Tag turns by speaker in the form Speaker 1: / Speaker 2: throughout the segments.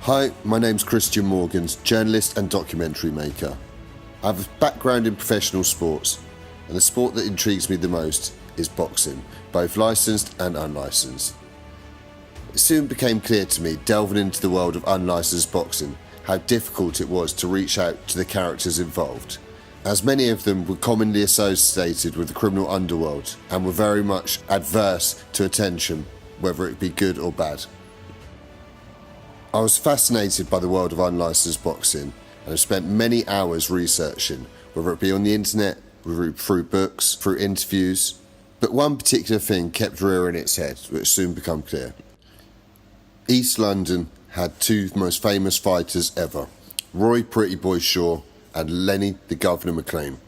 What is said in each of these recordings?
Speaker 1: Hi, my name's Christian Morgans, journalist and documentary maker. I have a background in professional sports, and the sport that intrigues me the most is boxing, both licensed and unlicensed. It soon became clear to me, delving into the world of unlicensed boxing, how difficult it was to reach out to the characters involved, as many of them were commonly associated with the criminal underworld and were very much adverse to attention, whether it be good or bad. I was fascinated by the world of unlicensed boxing and have spent many hours researching, whether it be on the internet, whether it be through books, through interviews, but one particular thing kept rearing its head, which soon became clear. East London had two most famous fighters ever, Roy Pretty Boy Shaw and Lenny the Governor McLean.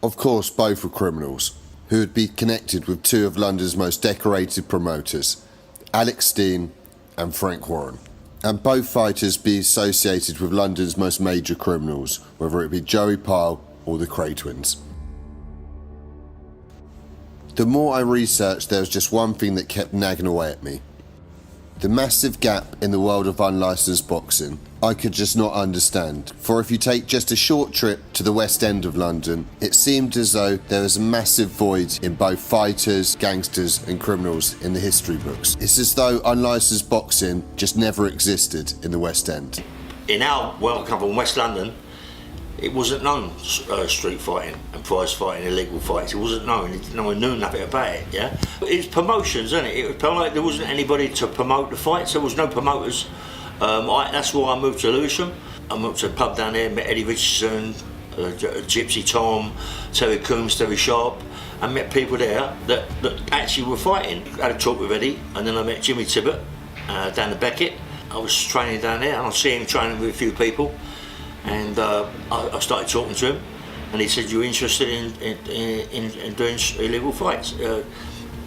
Speaker 1: Of course, both were criminals, who would be connected with two of London's most decorated promoters, Alex Steen and Frank Warren, and both fighters be associated with London's most major criminals, whether it be Joey Pyle or the Kray twins. The more I researched, there was just one thing that kept nagging away at me. The massive gap in the world of unlicensed boxing I could just not understand, for if you take just a short trip to the West End of London, it seemed as though there was a massive void in both fighters, gangsters and criminals in the history books. It's as though unlicensed boxing just never existed in the West End.
Speaker 2: In our World Cup in West London, it wasn't known street fighting and prize fighting, illegal fights. It wasn't known. No one knew nothing about it. Yeah, it's promotions, isn't it? It was like there wasn't anybody to promote the fights. There was no promoters. That's why I moved to Lewisham. I moved to a pub down there, met Eddie Richardson, Gypsy Tom, Terry Coombs, Terry Sharp, and met people there that actually were fighting. I had a talk with Eddie, and then I met Jimmy Tibbett down the Beckett. I was training down there, and I see him training with a few people. And I started talking to him, and he said, "You're interested in doing illegal fights?"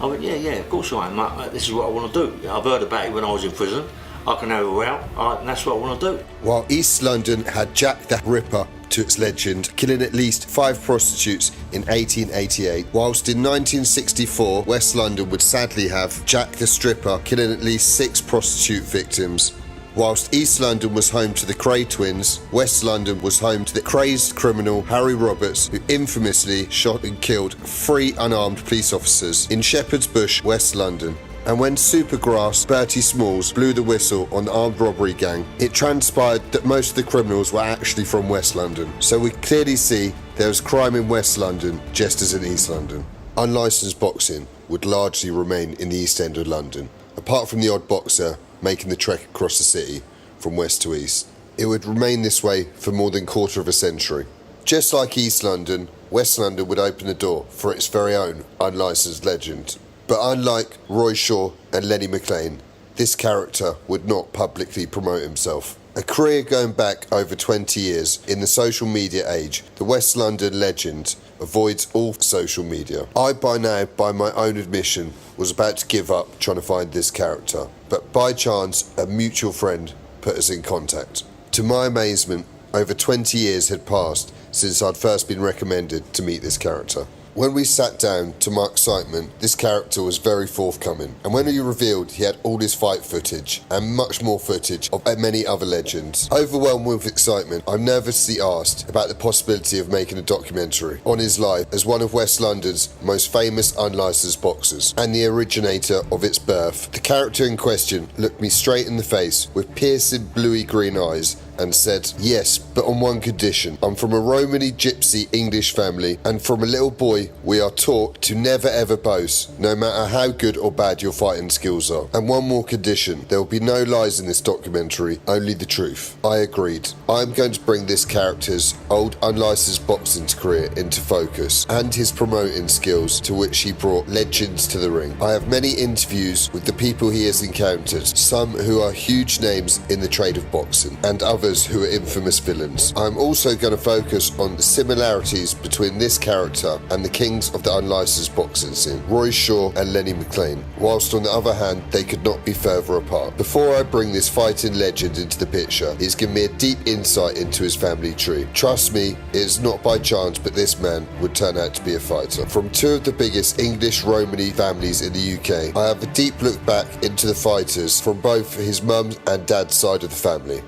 Speaker 2: I went, yeah, of course I am. This is what I want to do. I've heard about it when I was in prison. I can have a row, and that's what I want to do.
Speaker 1: While East London had Jack the Ripper to its legend, killing at least 5 prostitutes in 1888, whilst in 1964 West London would sadly have Jack the Stripper killing at least 6 prostitute victims. Whilst East London was home to the Kray twins, West London was home to the crazed criminal Harry Roberts, who infamously shot and killed 3 unarmed police officers in Shepherd's Bush, West London. And when Supergrass Bertie Smalls blew the whistle on the armed robbery gang, it transpired that most of the criminals were actually from West London. So we clearly see there was crime in West London just as in East London. Unlicensed boxing would largely remain in the East End of London, apart from the odd boxer making the trek across the city from west to east. It would remain this way for more than a quarter of a century. Just like East London, West London would open the door for its very own unlicensed legend. But unlike Roy Shaw and Lenny McLean, this character would not publicly promote himself. A career going back over 20 years in the social media age, the West London legend avoids all social media. I, by now, by my own admission, was about to give up trying to find this character, but by chance, a mutual friend put us in contact. To my amazement, over 20 years had passed since I'd first been recommended to meet this character. When we sat down, to my excitement, this character was very forthcoming, and when he revealed he had all his fight footage, and much more footage of many other legends. Overwhelmed with excitement, I nervously asked about the possibility of making a documentary on his life as one of West London's most famous unlicensed boxers, and the originator of its birth. The character in question looked me straight in the face with piercing bluey-green eyes and said, "Yes, but on one condition. I'm from a Romany Gypsy English family, and from a little boy we are taught to never ever boast, no matter how good or bad your fighting skills are. And one more condition, there will be no lies in this documentary, only the truth." I agreed. I am going to bring this character's old unlicensed boxing career into focus, and his promoting skills to which he brought legends to the ring. I have many interviews with the people he has encountered, some who are huge names in the trade of boxing, and others others who are infamous villains. I'm also going to focus on the similarities between this character and the kings of the unlicensed boxing scene, Roy Shaw and Lenny McLean, whilst on the other hand they could not be further apart. Before I bring this fighting legend into the picture, he's given me a deep insight into his family tree. Trust me, it is not by chance but this man would turn out to be a fighter. From two of the biggest English Romany families in the UK, I have a deep look back into the fighters from both his mum's and dad's side of the family.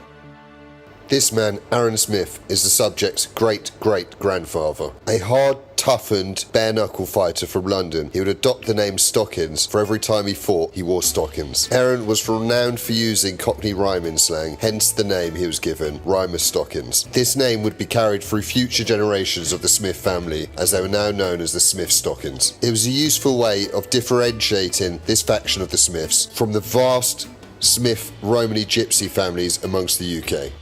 Speaker 1: This man, Aaron Smith, is the subject's great-great-grandfather. A hard, toughened, bare-knuckle fighter from London, he would adopt the name Stockings for every time he fought he wore stockings. Aaron was renowned for using Cockney rhyming slang, hence the name he was given, Rhymer Stockings. This name would be carried through future generations of the Smith family, as they were now known as the Smith Stockings. It was a useful way of differentiating this faction of the Smiths from the vast Smith Romany Gypsy families amongst the UK.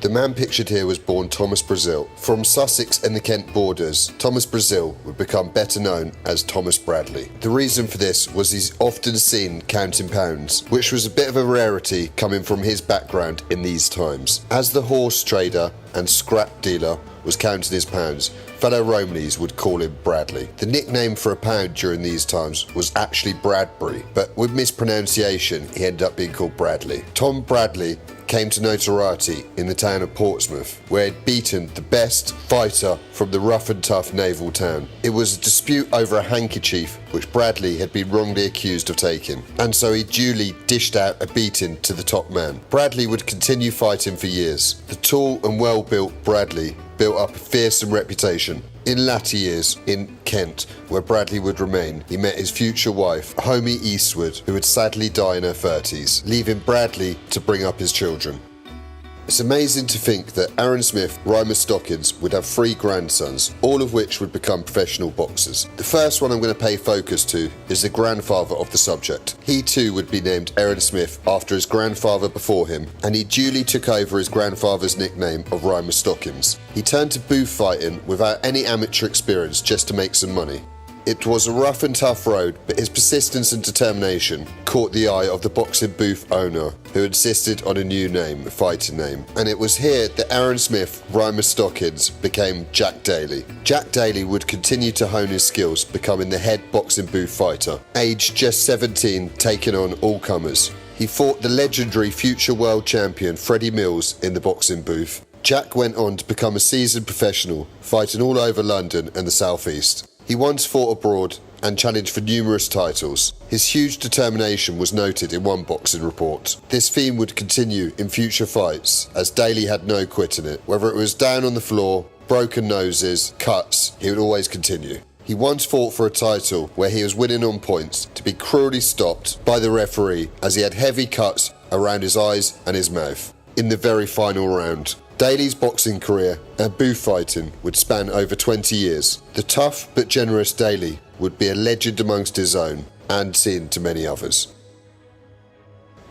Speaker 1: The man pictured here was born Thomas Brazil. From Sussex and the Kent borders, Thomas Brazil would become better known as Thomas Bradley. The reason for this was he's often seen counting pounds, which was a bit of a rarity coming from his background in these times. As the horse trader and scrap dealer was counting his pounds, fellow Romneys would call him Bradley. The nickname for a pound during these times was actually Bradbury, but with mispronunciation he ended up being called Bradley. Tom Bradley came to notoriety in the town of Portsmouth, where he'd beaten the best fighter from the rough and tough naval town. It was a dispute over a handkerchief which Bradley had been wrongly accused of taking, and so he duly dished out a beating to the top man. Bradley would continue fighting for years. The tall and well-built Bradley built up a fearsome reputation. In latter years, in Kent, where Bradley would remain, he met his future wife, Homie Eastwood, who would sadly die in her 30s, leaving Bradley to bring up his children. It's amazing to think that Aaron Smith, Rhymer Stockings, would have 3 grandsons, all of which would become professional boxers. The first one I'm going to pay focus to is the grandfather of the subject. He too would be named Aaron Smith after his grandfather before him, and he duly took over his grandfather's nickname of Rhymer Stockings. He turned to booth fighting without any amateur experience just to make some money. It was a rough and tough road, but his persistence and determination caught the eye of the boxing booth owner, who insisted on a new name, a fighting name. And it was here that Aaron Smith, Rhymer Stockings, became Jack Daly. Jack Daly would continue to hone his skills, becoming the head boxing booth fighter, aged just 17, taking on all comers. He fought the legendary future world champion Freddie Mills in the boxing booth. Jack went on to become a seasoned professional, fighting all over London and the South East. He once fought abroad and challenged for numerous titles. His huge determination was noted in one boxing report. This theme would continue in future fights, as Daly had no quit in it. Whether it was down on the floor, broken noses, cuts, he would always continue. He once fought for a title where he was winning on points to be cruelly stopped by the referee as he had heavy cuts around his eyes and his mouth in the very final round. Daly's boxing career and booth fighting would span over 20 years. The tough but generous Daly would be a legend amongst his own and seen to many others.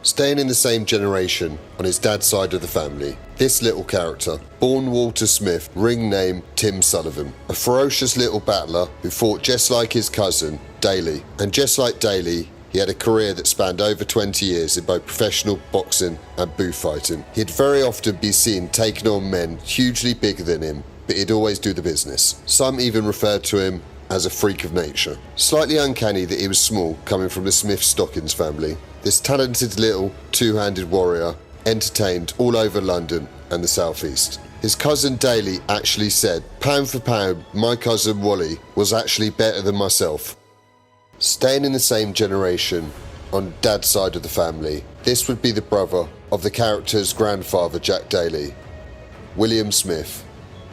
Speaker 1: Staying in the same generation on his dad's side of the family, this little character, born Walter Smith, ring name Tim Sullivan, a ferocious little battler who fought just like his cousin, Daly, and just like Daly, he had a career that spanned over 20 years in both professional boxing and booth fighting. He'd very often be seen taking on men hugely bigger than him, but he'd always do the business. Some even referred to him as a freak of nature. Slightly uncanny that he was small, coming from the Smith Stockings family. This talented little two-handed warrior entertained all over London and the South East. His cousin Daly actually said, "Pound for pound, my cousin Wally was actually better than myself." Staying in the same generation on Dad's side of the family, this would be the brother of the character's grandfather Jack Daly, William Smith,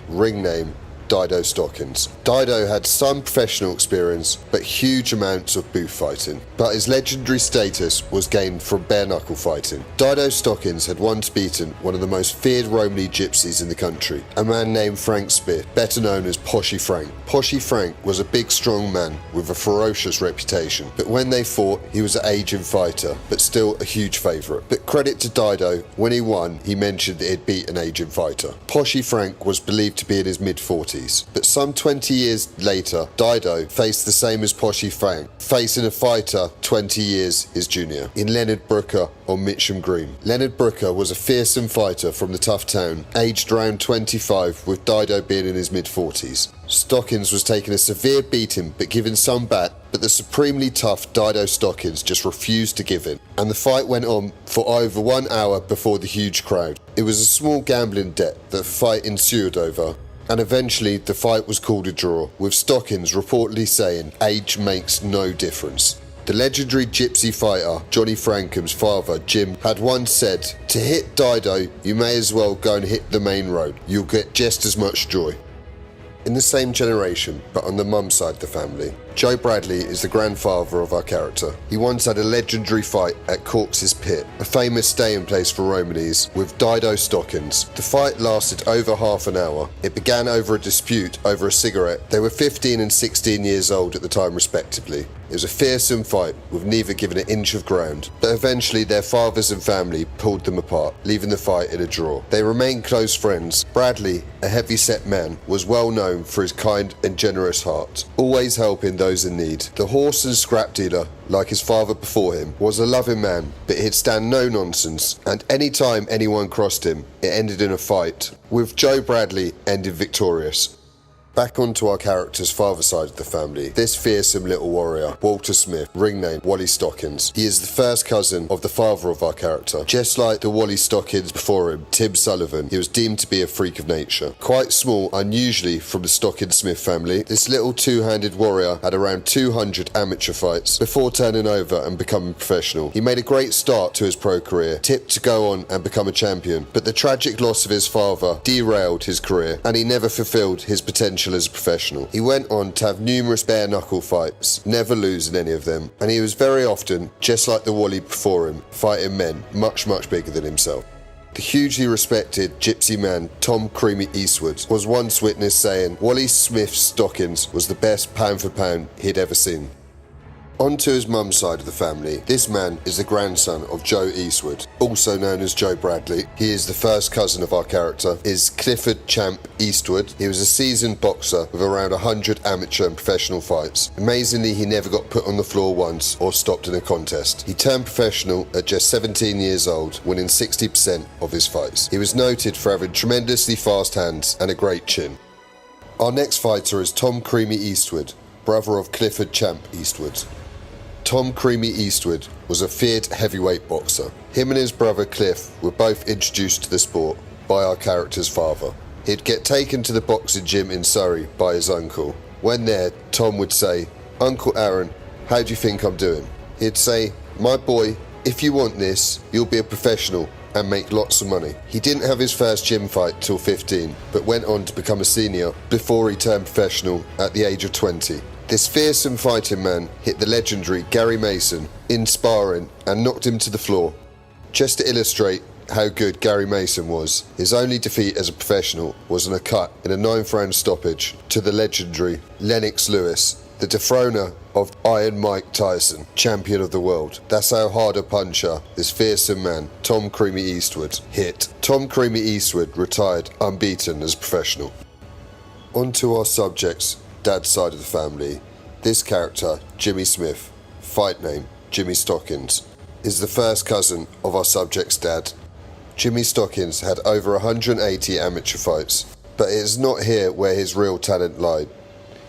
Speaker 1: ring name Dido Stockings. Dido had some professional experience but huge amounts of booth fighting, but his legendary status was gained from bare knuckle fighting. Dido Stockings had once beaten one of the most feared Romany gypsies in the country, a man named Frank Smith, better known as Poshy Frank. Poshy Frank was a big strong man with a ferocious reputation, but when they fought he was an aging fighter but still a huge favourite. But credit to Dido, when he won he mentioned that he'd beat an aging fighter. Poshy Frank was believed to be in his mid-40s. 40s. But some 20 years later, Dido faced the same as Poshy Frank, facing a fighter 20 years his junior, in Leonard Brooker or Mitcham Green. Leonard Brooker was a fearsome fighter from the tough town, aged around 25, with Dido being in his mid-40s. Stockings was taking a severe beating but giving some back, but the supremely tough Dido Stockings just refused to give in, and the fight went on for over 1 hour before the huge crowd. It was a small gambling debt that the fight ensued over, and eventually the fight was called a draw, with Stockings reportedly saying age makes no difference. The legendary Gypsy fighter Johnny Frankham's father Jim had once said, "To hit Dido you may as well go and hit the main road, you'll get just as much joy." In the same generation, but on the mum side of the family, Joe Bradley is the grandfather of our character. He once had a legendary fight at Corks's Pit, a famous staying place for Romanes, with Dido Stockings. The fight lasted over half an hour. It began over a dispute over a cigarette. They were 15 and 16 years old at the time respectively. It was a fearsome fight, with neither given an inch of ground, but eventually their fathers and family pulled them apart, leaving the fight in a draw. They remained close friends. Bradley, a heavy-set man, was well known for his kind and generous heart, always helping those in need. The horse and scrap dealer, like his father before him, was a loving man, but he'd stand no nonsense, and any time anyone crossed him, it ended in a fight, with Joe Bradley ending victorious. Back onto our character's father side of the family, this fearsome little warrior, Walter Smith, ring name Wally Stockings. He is the first cousin of the father of our character. Just like the Wally Stockings before him, Tim Sullivan, he was deemed to be a freak of nature. Quite small, unusually from the Stockings-Smith family, this little two-handed warrior had around 200 amateur fights before turning over and becoming professional. He made a great start to his pro career, tipped to go on and become a champion, but the tragic loss of his father derailed his career, and he never fulfilled his potential as a professional. He went on to have numerous bare-knuckle fights, never losing any of them, and he was very often, just like the Wally before him, fighting men much bigger than himself. The hugely respected Gypsy man Tom Creamy Eastwood was once witnessed saying Wally Smith's Stockings was the best pound for pound he'd ever seen. On to his mum's side of the family, this man is the grandson of Joe Eastwood, also known as Joe Bradley. He is the first cousin of our character, is Clifford Champ Eastwood. He was a seasoned boxer with around 100 amateur and professional fights. Amazingly, he never got put on the floor once or stopped in a contest. He turned professional at just 17 years old, winning 60% of his fights. He was noted for having tremendously fast hands and a great chin. Our next fighter is Tom Creamy Eastwood, brother of Clifford Champ Eastwood. Tom Creamy Eastwood was a feared heavyweight boxer. Him and his brother Cliff were both introduced to the sport by our character's father. He'd get taken to the boxing gym in Surrey by his uncle. When there, Tom would say, "Uncle Aaron, how do you think I'm doing?" He'd say, "My boy, if you want this, you'll be a professional and make lots of money." He didn't have his first gym fight till 15, but went on to become a senior before he turned professional at the age of 20. This fearsome fighting man hit the legendary Gary Mason in sparring and knocked him to the floor. Just to illustrate how good Gary Mason was, his only defeat as a professional was in a cut in a 9th round stoppage to the legendary Lennox Lewis, the dethroner of Iron Mike Tyson, champion of the world. That's how hard a puncher this fearsome man, Tom Creamy Eastwood, hit. Tom Creamy Eastwood retired unbeaten as a professional. On to our subjects. Dad's side of the family. This character, Jimmy Smith, fight name Jimmy Stockings, is the first cousin of our subject's dad. Jimmy Stockings had over 180 amateur fights, but it is not here where his real talent lied.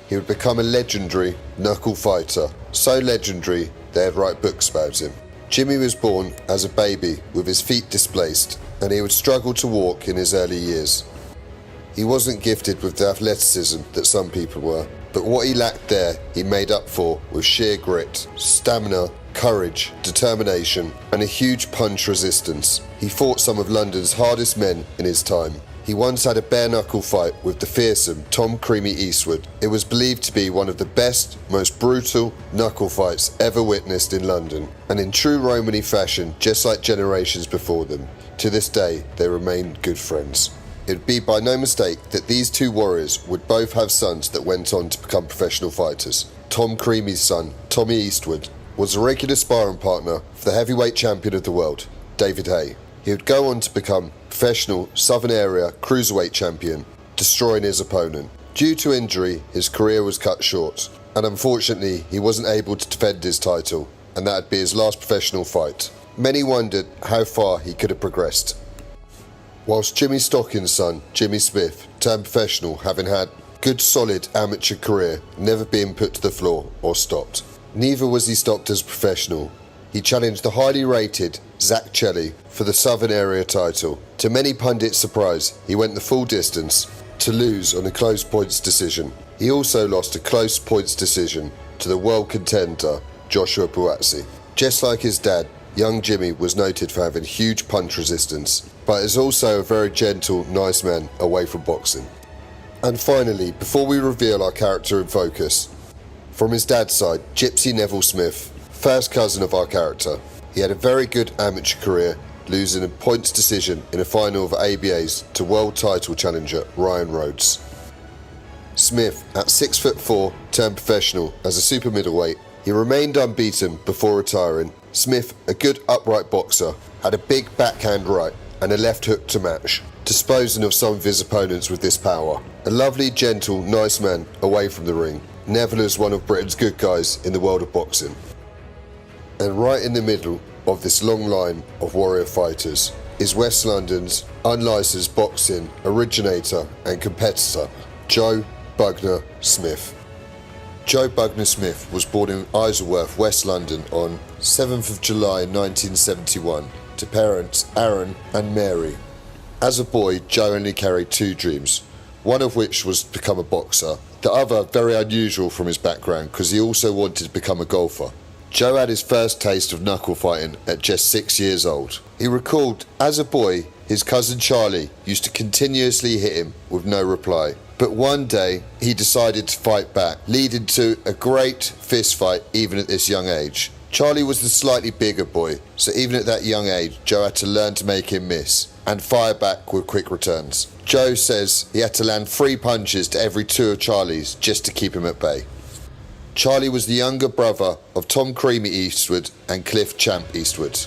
Speaker 1: He would become a legendary knuckle fighter, so legendary they'd write books about him. Jimmy was born as a baby with his feet displaced, and he would struggle to walk in his early years. He wasn't gifted with the athleticism that some people were, but what he lacked there, he made up for with sheer grit, stamina, courage, determination, and a huge punch resistance. He fought some of London's hardest men in his time. He once had a bare-knuckle fight with the fearsome Tom Creamy Eastwood. It was believed to be one of the best, most brutal knuckle fights ever witnessed in London, and in true Romany fashion, just like generations before them, to this day they remain good friends. It would be by no mistake that these two warriors would both have sons that went on to become professional fighters. Tom Creamy's son, Tommy Eastwood, was a regular sparring partner for the heavyweight champion of the world, David Haye. He would go on to become professional Southern Area Cruiserweight champion, destroying his opponent. Due to injury, his career was cut short, and unfortunately he wasn't able to defend his title, and that would be his last professional fight. Many wondered how far he could have progressed. Whilst Jimmy Stockin's son, Jimmy Smith, turned professional, having had good solid amateur career, never being put to the floor or stopped. Neither was he stopped as a professional. He challenged the highly rated Zach Chelli for the Southern Area title. To many pundits' surprise, he went the full distance to lose on a close points decision. He also lost a close points decision to the world contender Joshua Buatsi. Just like his dad, young Jimmy was noted for having huge punch resistance, but is also a very gentle, nice man away from boxing. And finally, before we reveal our character in focus, from his dad's side, Gypsy Neville Smith, first cousin of our character. He had a very good amateur career, losing a points decision in a final of ABA's to world title challenger Ryan Rhodes. Smith, at 6'4", turned professional as a super middleweight. He remained unbeaten before retiring. Smith, a good upright boxer, had a big backhand right and a left hook to match, disposing of some of his opponents with this power. A lovely, gentle, nice man away from the ring. Neville is one of Britain's good guys in the world of boxing. And right in the middle of this long line of warrior fighters is West London's unlicensed boxing originator and competitor, Joe Bugner Smith. Joe Bugner Smith was born in Isleworth, West London on 7th of July 1971 to parents Aaron and Mary. As a boy, Joe only carried two dreams, one of which was to become a boxer, the other very unusual from his background because he also wanted to become a golfer. Joe had his first taste of knuckle fighting at just 6 years old. He recalled, as a boy, his cousin Charlie used to continuously hit him with no reply. But one day, he decided to fight back, leading to a great fist fight even at this young age. Charlie was the slightly bigger boy, so even at that young age, Joe had to learn to make him miss and fire back with quick returns. Joe says he had to land 3 punches to every 2 of Charlie's just to keep him at bay. Charlie was the younger brother of Tom Creamy Eastwood and Cliff Champ Eastwood.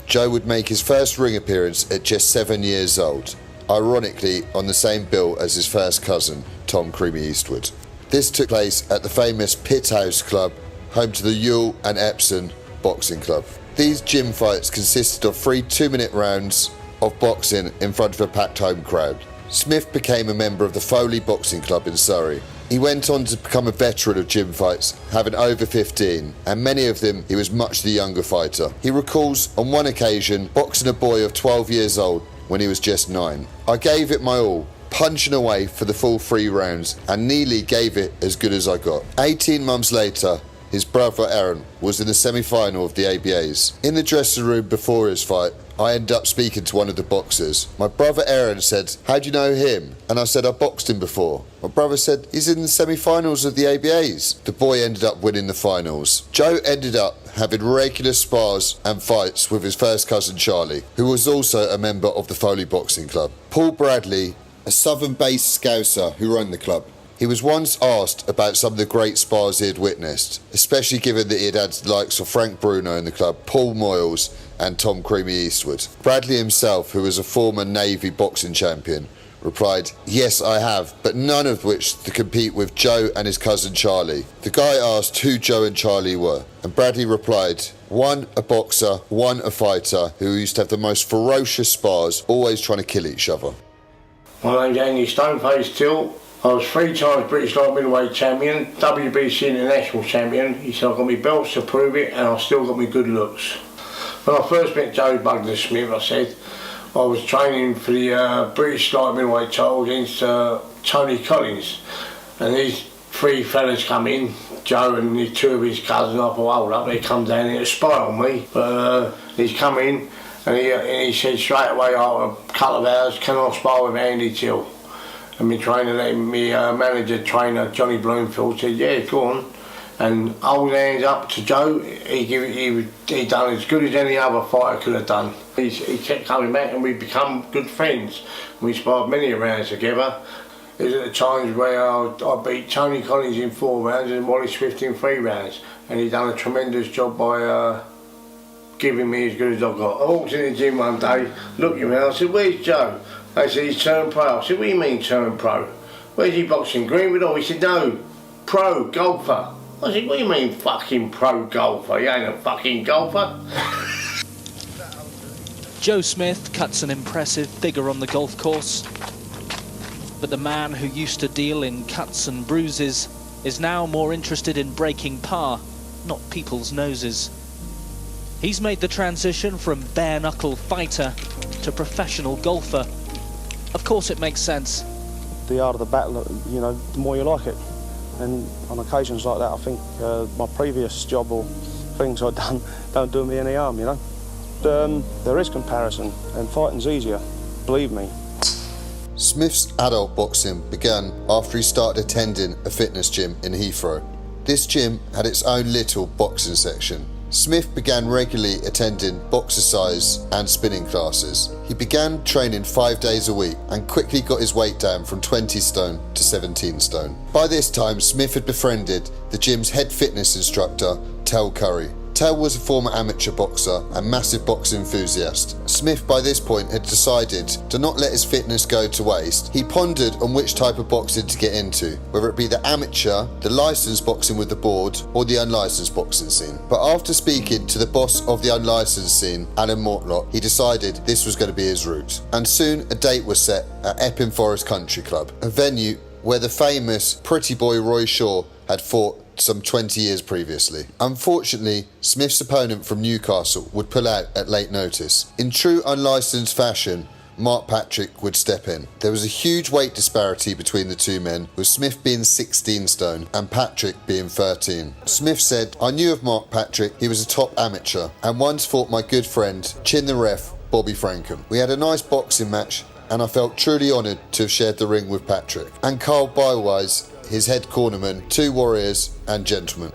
Speaker 1: Joe would make his first ring appearance at just 7 years old, ironically on the same bill as his first cousin, Tom Creamy Eastwood. This took place at the famous Pit House Club, home to the Ewell and Epsom Boxing Club. These gym fights consisted of 3 2-minute rounds of boxing in front of a packed home crowd. Smith became a member of the Foley Boxing Club in Surrey. He went on to become a veteran of gym fights, having over 15, and many of them he was much the younger fighter. He recalls on one occasion boxing a boy of 12 years old when he was just 9. I gave it my all, punching away for the full 3 rounds, and nearly gave it as good as I got. 18 months later, his brother Aaron was in the semi-final of the ABAs. In the dressing room before his fight, I ended up speaking to one of the boxers. My brother Aaron said, "How do you know him?" And I said, "I boxed him before." My brother said, "He's in the semi-finals of the ABAs." The boy ended up winning the finals. Joe ended up having regular spars and fights with his first cousin Charlie, who was also a member of the Foley Boxing Club. Paul Bradley, a southern-based scouser who ran the club. He was once asked about some of the great spars he had witnessed, especially given that he had had the likes of Frank Bruno in the club, Paul Moyles and Tom Creamy Eastwood. Bradley himself, who was a former Navy boxing champion, replied, "Yes, I have, but none of which to compete with Joe and his cousin Charlie." The guy asked who Joe and Charlie were, and Bradley replied, "One a boxer, one a fighter who used to have the most ferocious spars, always trying to kill each other."
Speaker 3: My name's Andy Stoneface Till. I was 3 times British light middleweight champion, WBC international champion. He said I've got my belts to prove it, and I've still got my good looks. When I first met Joe Bugner Smith, I said I was training for the British light middleweight title against Tony Collins, and these 3 fellas come in, Joe and the 2 of his cousins. I thought, hold up, they come down here to spy on me. But he's come in, and he said straight away after a couple of hours, "Can I spar with Andy Till?" And my trainer, my manager trainer Johnny Bloomfield said, "Yeah, go on." And hold hands up to Joe. He done as good as any other fighter could have done. He kept coming back, and we become good friends. We sparred many rounds together. It was at the times where I beat Tony Collins in 4 rounds and Wally Swift in 3 rounds, and he done a tremendous job by giving me as good as I got. I walked in the gym one day, looked around, I said, "Where's Joe?" They said, "He's turned pro." I said, "What do you mean turned pro?" where's he boxing, Greenwood? Or he said, no, pro golfer. I said, what do you mean fucking pro golfer? You ain't a fucking golfer.
Speaker 4: Joe Smith cuts an impressive figure on the golf course, but the man who used to deal in cuts and bruises is now more interested in breaking par, not people's noses. He's made the transition from bare-knuckle fighter to professional golfer. Of course it makes sense.
Speaker 5: The harder the battle, you know, the more you like it. And on occasions like that, I think my previous job or things I've done don't do me any harm, you know. There is comparison, and fighting's easier, believe me.
Speaker 1: Smith's adult boxing began after he started attending a fitness gym in Heathrow. This gym had its own little boxing section. Smith began regularly attending boxercise and spinning classes. He began training 5 days a week and quickly got his weight down from 20 stone to 17 stone. By this time, Smith had befriended the gym's head fitness instructor, Tel Curry. Tel was a former amateur boxer and massive boxing enthusiast. Smith by this point had decided to not let his fitness go to waste. He pondered on which type of boxing to get into, whether it be the amateur, the licensed boxing with the board, or the unlicensed boxing scene. But after speaking to the boss of the unlicensed scene, Alan Mortlock, he decided this was going to be his route. And soon a date was set at Epping Forest Country Club, a venue where the famous Pretty Boy Roy Shaw had fought some 20 years previously. Unfortunately, Smith's opponent from Newcastle would pull out at late notice. In true unlicensed fashion, Mark Patrick would step in. There was a huge weight disparity between the two men, with Smith being 16 stone and Patrick being 13. Smith said, "I knew of Mark Patrick, he was a top amateur, and once fought my good friend, Chin the Ref, Bobby Frankham. We had a nice boxing match, and I felt truly honoured to have shared the ring with Patrick. And Carl Bywise, his head cornerman, two warriors and gentlemen."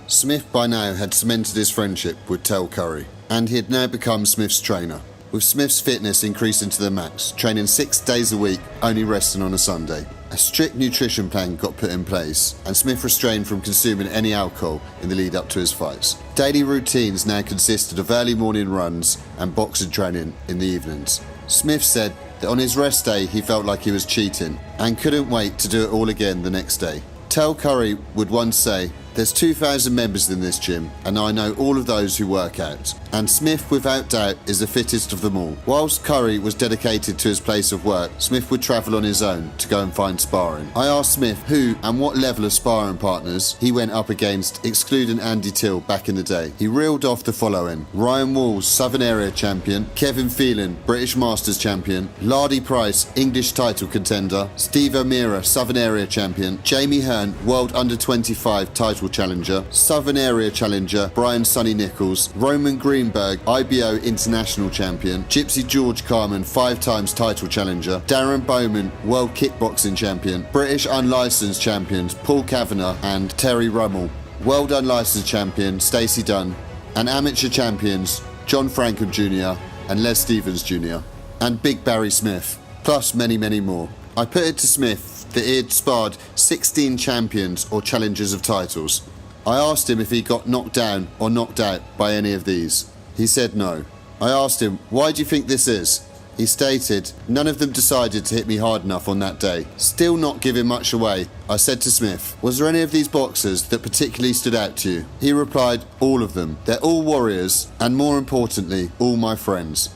Speaker 1: Smith by now had cemented his friendship with Tel Curry, and he had now become Smith's trainer, with Smith's fitness increasing to the max, training 6 days a week, only resting on a Sunday. A strict nutrition plan got put in place, and Smith restrained from consuming any alcohol in the lead up to his fights. Daily routines now consisted of early morning runs and boxing training in the evenings. Smith said that on his rest day he felt like he was cheating and couldn't wait to do it all again the next day. Tel Curry would once say, "There's 2,000 members in this gym, and I know all of those who work out." And Smith, without doubt, is the fittest of them all. Whilst Curry was dedicated to his place of work, Smith would travel on his own to go and find sparring. I asked Smith who and what level of sparring partners he went up against, excluding Andy Till back in the day. He reeled off the following: Ryan Walls, Southern Area Champion; Kevin Phelan, British Masters Champion; Lardy Price, English title contender; Steve O'Meara, Southern Area Champion; Jamie Hearn, World Under-25 title challenger; Southern Area Challenger Brian Sonny Nichols; Roman Greenberg, IBO International Champion; Gypsy George Carman, 5 times title challenger; Darren Bowman, World Kickboxing Champion; British Unlicensed Champions Paul Kavanagh and Terry Rummel; World Unlicensed Champion Stacey Dunn; and Amateur Champions John Frankham Jr. and Les Stevens Jr. and Big Barry Smith, plus many, many more. I put it to Smith that he had sparred 16 champions or challengers of titles. I asked him if he got knocked down or knocked out by any of these. He said no. I asked him, "Why do you think this is?" He stated, "None of them decided to hit me hard enough on that day." Still not giving much away, I said to Smith, "Was there any of these boxers that particularly stood out to you?" He replied, "All of them. They're all warriors, and more importantly, all my friends."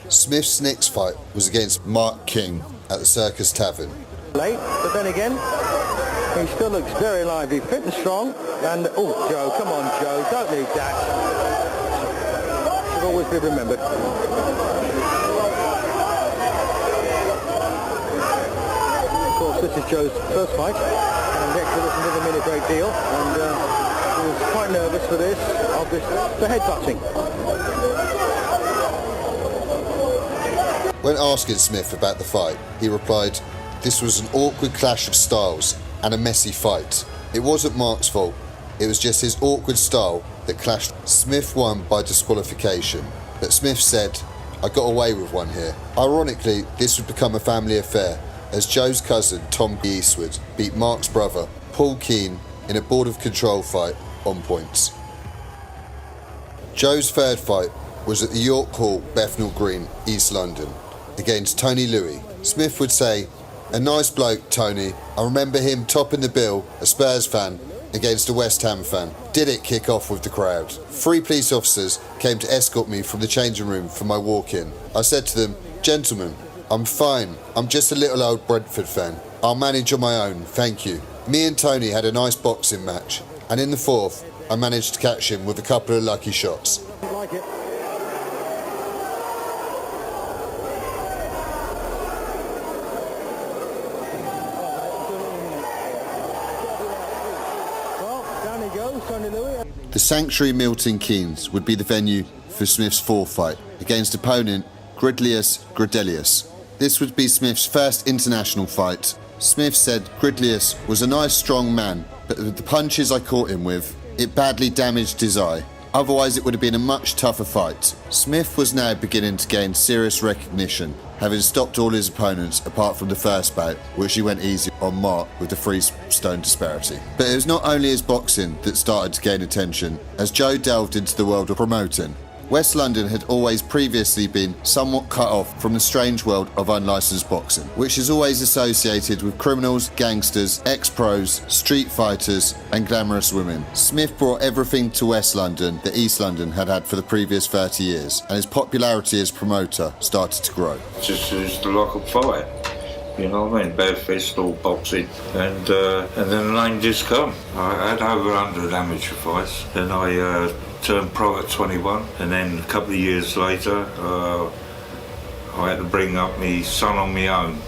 Speaker 1: Smith's next fight was against Mark King at the Circus Tavern.
Speaker 6: Late, but then again, he still looks very lively, fit and strong. And oh, Joe, come on, Joe, don't need that. Should always be remembered. Of course, this is Joe's first fight, and Hector doesn't give him in a great deal, and he was quite nervous for this, obviously, for headbutting.
Speaker 1: When asking Smith about the fight, he replied, "This was an awkward clash of styles and a messy fight. It wasn't Mark's fault, it was just his awkward style that clashed." Smith won by disqualification, but Smith said, "I got away with one here." Ironically, this would become a family affair, as Joe's cousin, Tom Eastwood, beat Mark's brother, Paul Keane, in a board of control fight on points. Joe's third fight was at the York Hall, Bethnal Green, East London, against Tony Louis. Smith would say, A nice bloke, Tony. I remember him topping the bill, a Spurs fan, against a West Ham fan. Did it kick off with the crowd. 3 police officers came to escort me from the changing room for my walk-in. I said to them, "Gentlemen, I'm fine. I'm just a little old Brentford fan. I'll manage on my own, thank you." Me and Tony had a nice boxing match, and in the 4th, I managed to catch him with a couple of lucky shots.
Speaker 6: Like it. Well, down he goes, Tony Louis.
Speaker 1: The Sanctuary Milton Keynes would be the venue for Smith's 4th fight against opponent Gridlius Gridelius. This would be Smith's first international fight. Smith said Gridlius was a nice strong man, but with the punches I caught him with, it badly damaged his eye. Otherwise it would have been a much tougher fight. Smith was now beginning to gain serious recognition, having stopped all his opponents apart from the first bout, which he went easy on Mark with the 3-stone disparity. But it was not only his boxing that started to gain attention, as Joe delved into the world of promoting. West London had always previously been somewhat cut off from the strange world of unlicensed boxing, which is always associated with criminals, gangsters, ex-pros, street fighters and glamorous women. Smith brought everything to West London that East London had had for the previous 30 years, and his popularity as promoter started to grow.
Speaker 7: Just used to like a fight, you know what I mean, bare fist or boxing, and then the name just come. I had over 100 amateur fights, then I turned pro at 21, and then a couple of years later I had to bring up my son on my own.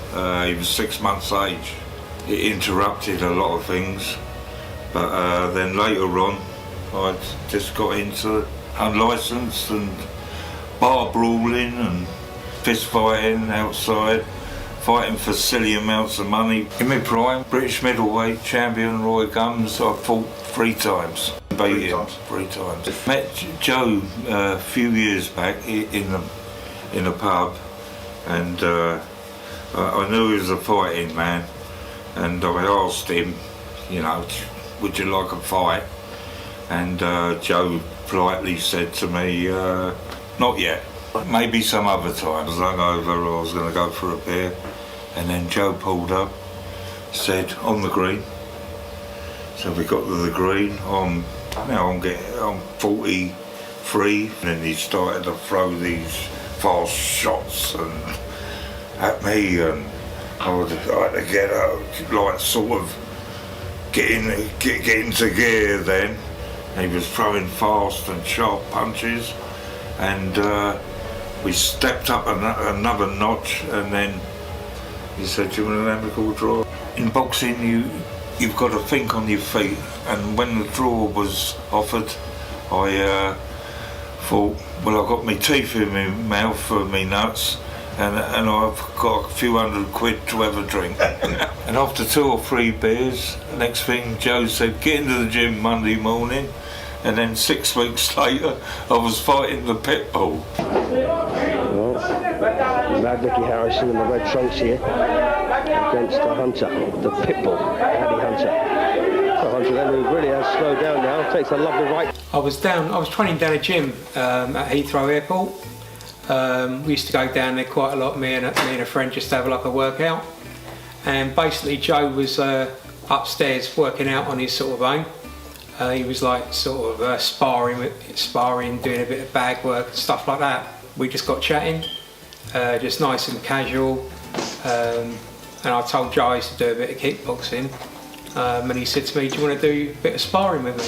Speaker 7: He was 6 months age. It interrupted a lot of things, but then later on I just got into unlicensed and bar brawling and fist fighting outside, fighting for silly amounts of money. In my prime, British middleweight champion Roy Guns, I fought 3 times. Beat him 3 times. Met Joe a few years back in a pub, and I knew he was a fighting man, and I asked him, you know, would you like a fight? And Joe politely said to me, not yet, maybe some other time. I was hungover, I was going to go for a beer, and then Joe pulled up, said, on the green. So we got to the green. I'm 43, and then he started to throw these fast shots at me, and I had to get up, like sort of get into gear then. And he was throwing fast and sharp punches, and we stepped up another notch, and then he said, "Do you want an amicable draw?" In boxing, you've got to think on your feet, and when the draw was offered, I thought, well, I've got my teeth in my mouth for me nuts, and I've got a few £100 to have a drink. And after 2 or 3 beers, next thing Joe said, get into the gym Monday morning, and then 6 weeks later, I was fighting the pit bull.
Speaker 5: Well, Mad Mickey Harrison in the red trunks here against the Hunter, the pit bull, Paddy Hunter. The Hunter then, who really has slowed down now, takes a lovely right.
Speaker 8: I was training down a gym at Heathrow Airport. We used to go down there quite a lot, me and a friend, just to have like a workout. And basically Joe was upstairs working out on his sort of own. He was like sort of sparring, doing a bit of bag work and stuff like that. We just got chatting, just nice and casual. And I told Joe I used to do a bit of kickboxing. And he said to me, do you want to do a bit of sparring with me?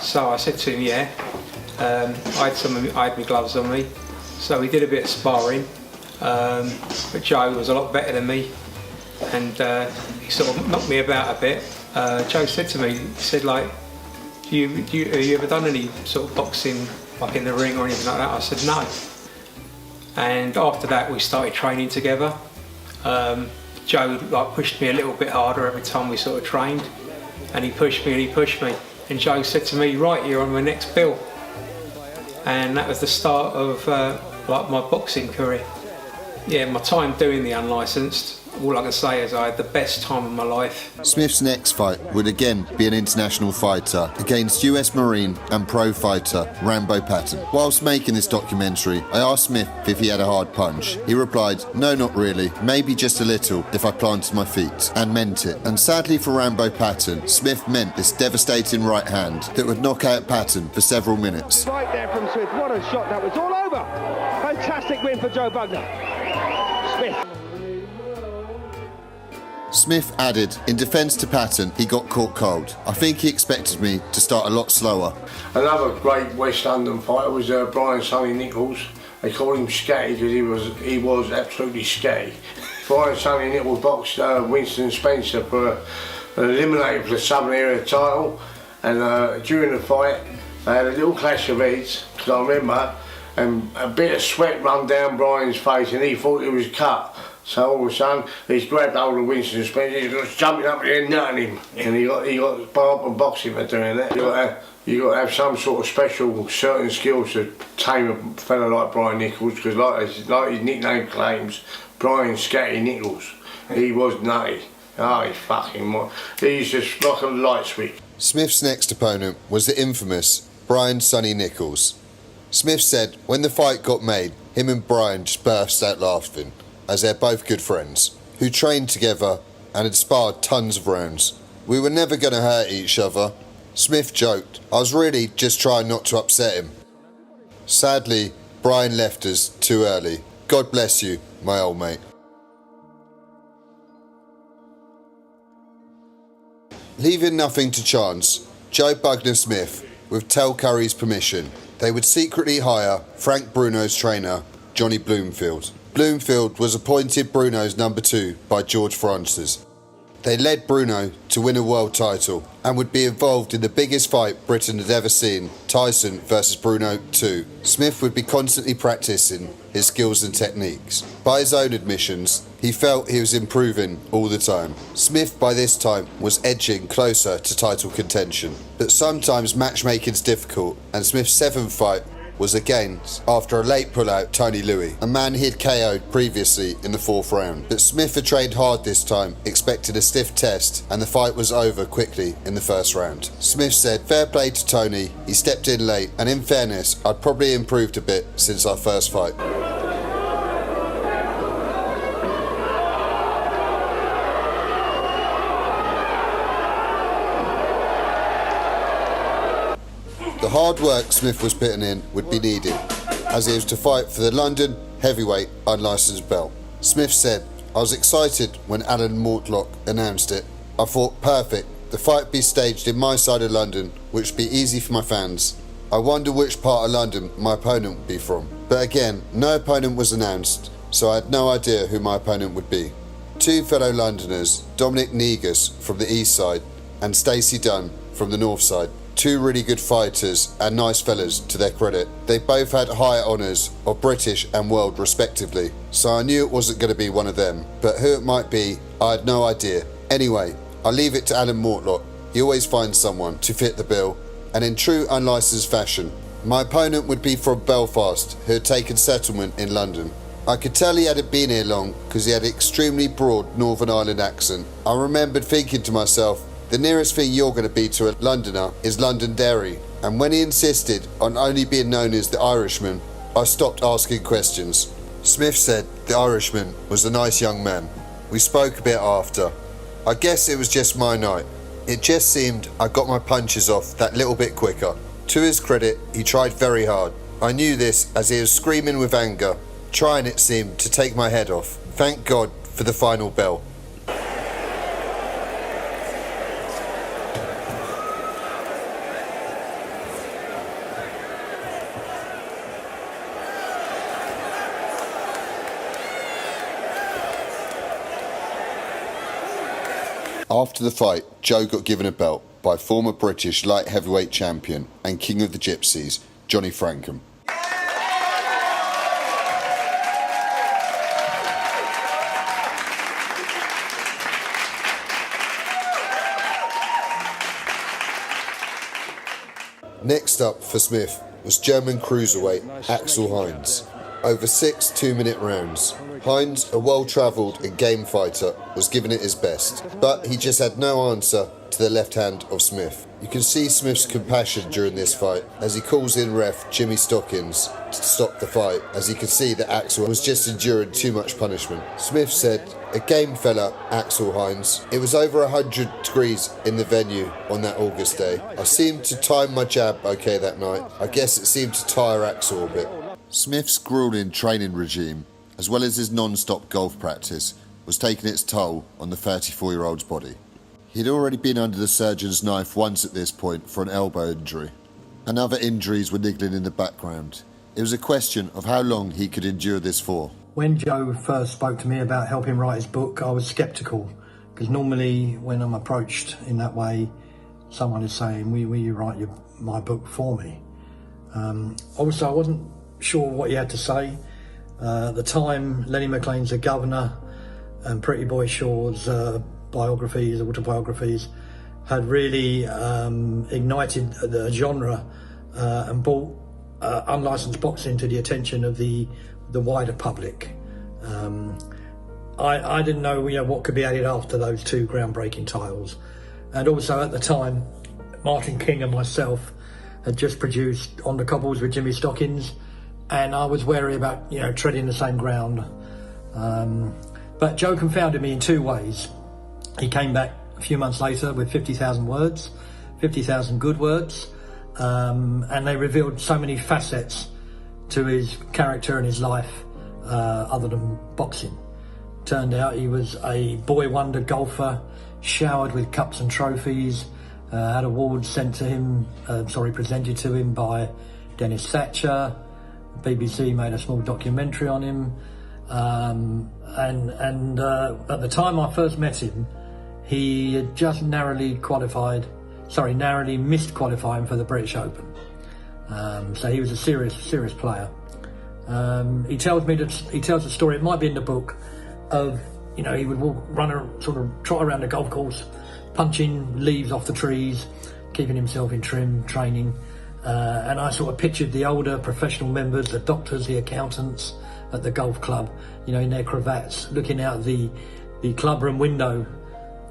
Speaker 8: So I said to him, yeah. I had my gloves on me. So we did a bit of sparring. But Joe was a lot better than me. And he sort of knocked me about a bit. Joe said to me, he said like, have you ever done any sort of boxing, like in the ring or anything like that? I said no. And after that we started training together. Joe like pushed me a little bit harder every time we sort of trained, and he pushed me and he pushed me. And Joe said to me, right, you're on my next bill. And that was the start of like my boxing career. Yeah, my time doing the unlicensed, all I can say is I had the best time of my life.
Speaker 1: Smith's next fight would again be an international fighter against US Marine and pro fighter Rambo Patton. Whilst making this documentary, I asked Smith if he had a hard punch. He replied, "No, not really, maybe just a little if I planted my feet," and meant it. And sadly for Rambo Patton, Smith meant this devastating right hand that would knock out Patton for several minutes.
Speaker 9: Right there from Smith, what a shot that was, all over! Fantastic win for Joe Bugner.
Speaker 1: Smith added, in defence to Patton, he got caught cold. I think he expected me to start a lot slower.
Speaker 3: Another great West London fighter was Brian Sonny Nichols. They called him Scatty because he was absolutely scatty. Brian Sonny Nichols boxed Winston Spencer for an eliminator for the Southern Area title, and during the fight they had a little clash of heads, because I remember, and a bit of sweat run down Brian's face and he thought he was cut. So all of a sudden he's grabbed hold of Winston Spencer, he's just jumping up there and nutting him, and he got barred and boxing for doing that. You got to have some sort of special certain skills to tame a fella like Brian Nichols, because like his nickname claims, Brian Scatty Nichols, he was nutty. Oh, he fucking, he's just like a light switch.
Speaker 1: Smith's next opponent was the infamous Brian Sonny Nichols. Smith said when the fight got made, him and Brian just burst out laughing, as they're both good friends, who trained together and had sparred tons of rounds. We were never going to hurt each other. Smith joked, I was really just trying not to upset him. Sadly, Brian left us too early. God bless you, my old mate. Leaving nothing to chance, Joe Bugner Smith, with Tel Curry's permission, they would secretly hire Frank Bruno's trainer, Johnny Bloomfield. Bloomfield was appointed Bruno's number 2 by George Francis. They led Bruno to win a world title and would be involved in the biggest fight Britain had ever seen, Tyson versus Bruno 2. Smith would be constantly practicing his skills and techniques. By his own admissions, he felt he was improving all the time. Smith by this time was edging closer to title contention. But sometimes matchmaking's difficult, and Smith's 7th fight was against, after a late pullout, Tony Louis, a man he'd KO'd previously in the 4th round. But Smith had trained hard this time, expected a stiff test, and the fight was over quickly in the 1st round. Smith said, fair play to Tony, he stepped in late, and in fairness, I'd probably improved a bit since our first fight. The hard work Smith was putting in would be needed, as he was to fight for the London heavyweight unlicensed belt. Smith said, I was excited when Alan Mortlock announced it. I thought, perfect, the fight be staged in my side of London, which would be easy for my fans. I wonder which part of London my opponent would be from. But again, no opponent was announced, so I had no idea who my opponent would be. 2 fellow Londoners, Dominic Negus from the east side and Stacey Dunn from the north side. 2 really good fighters and nice fellas to their credit. They both had higher honours of British and world respectively, so I knew it wasn't going to be one of them, but who it might be, I had no idea. Anyway, I leave it to Alan Mortlock. He always finds someone to fit the bill, and in true unlicensed fashion, my opponent would be from Belfast, who had taken settlement in London. I could tell he hadn't been here long because he had an extremely broad Northern Ireland accent. I remembered thinking to myself, the nearest thing you're going to be to a Londoner is Londonderry, and when he insisted on only being known as the Irishman, I stopped asking questions. Smith said the Irishman was a nice young man. We spoke a bit after. I guess it was just my night. It just seemed I got my punches off that little bit quicker. To his credit, he tried very hard. I knew this as he was screaming with anger, trying it seemed to take my head off. Thank God for the final bell. After the fight, Joe got given a belt by former British light heavyweight champion and king of the Gypsies, Johnny Frankham. Next up for Smith was German cruiserweight Axel Heinz. over 6 2-minute rounds. Hines, a well-travelled and game fighter, was giving it his best, but he just had no answer to the left hand of Smith. You can see Smith's compassion during this fight as he calls in ref Jimmy Stockings to stop the fight, as he could see that Axel was just enduring too much punishment. Smith said, "A game fella, Axel Hines. It was over 100 degrees in the venue on that August day. I seemed to time my jab okay that night. I guess it seemed to tire Axel a bit." Smith's grueling training regime, as well as his non-stop golf practice, was taking its toll on the 34-year-old's body. He'd already been under the surgeon's knife once at this point for an elbow injury, and other injuries were niggling in the background. It was a question of how long he could endure this for.
Speaker 6: When Joe first spoke to me about helping write his book, I was sceptical, because normally when I'm approached in that way, someone is saying, will you write my book for me? Also, I wasn't sure what he had to say. At the time, Lenny McLean's The Governor and Pretty Boy Shaw's biographies, autobiographies, had really ignited the genre and brought unlicensed boxing to the attention of the wider public. I didn't know, what could be added after those two groundbreaking titles. And also at the time, Martin King and myself had just produced On the Cobbles with Jimmy Stockings, and I was wary about, treading the same ground. But Joe confounded me in two ways. He came back a few months later with 50,000 words, 50,000 good words, and they revealed so many facets to his character and his life other than boxing. Turned out he was a boy wonder golfer, showered with cups and trophies, had awards presented to him by Dennis Thatcher. BBC made a small documentary on him, and at the time I first met him, he had just narrowly missed qualifying for the British Open. So he was a serious player. He tells the story, it might be in the book, of, he would trot around the golf course, punching leaves off the trees, keeping himself in trim, training. And I sort of pictured the older professional members, the doctors, the accountants at the golf club, in their cravats, looking out the clubroom window,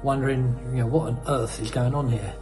Speaker 6: wondering, what on earth is going on here?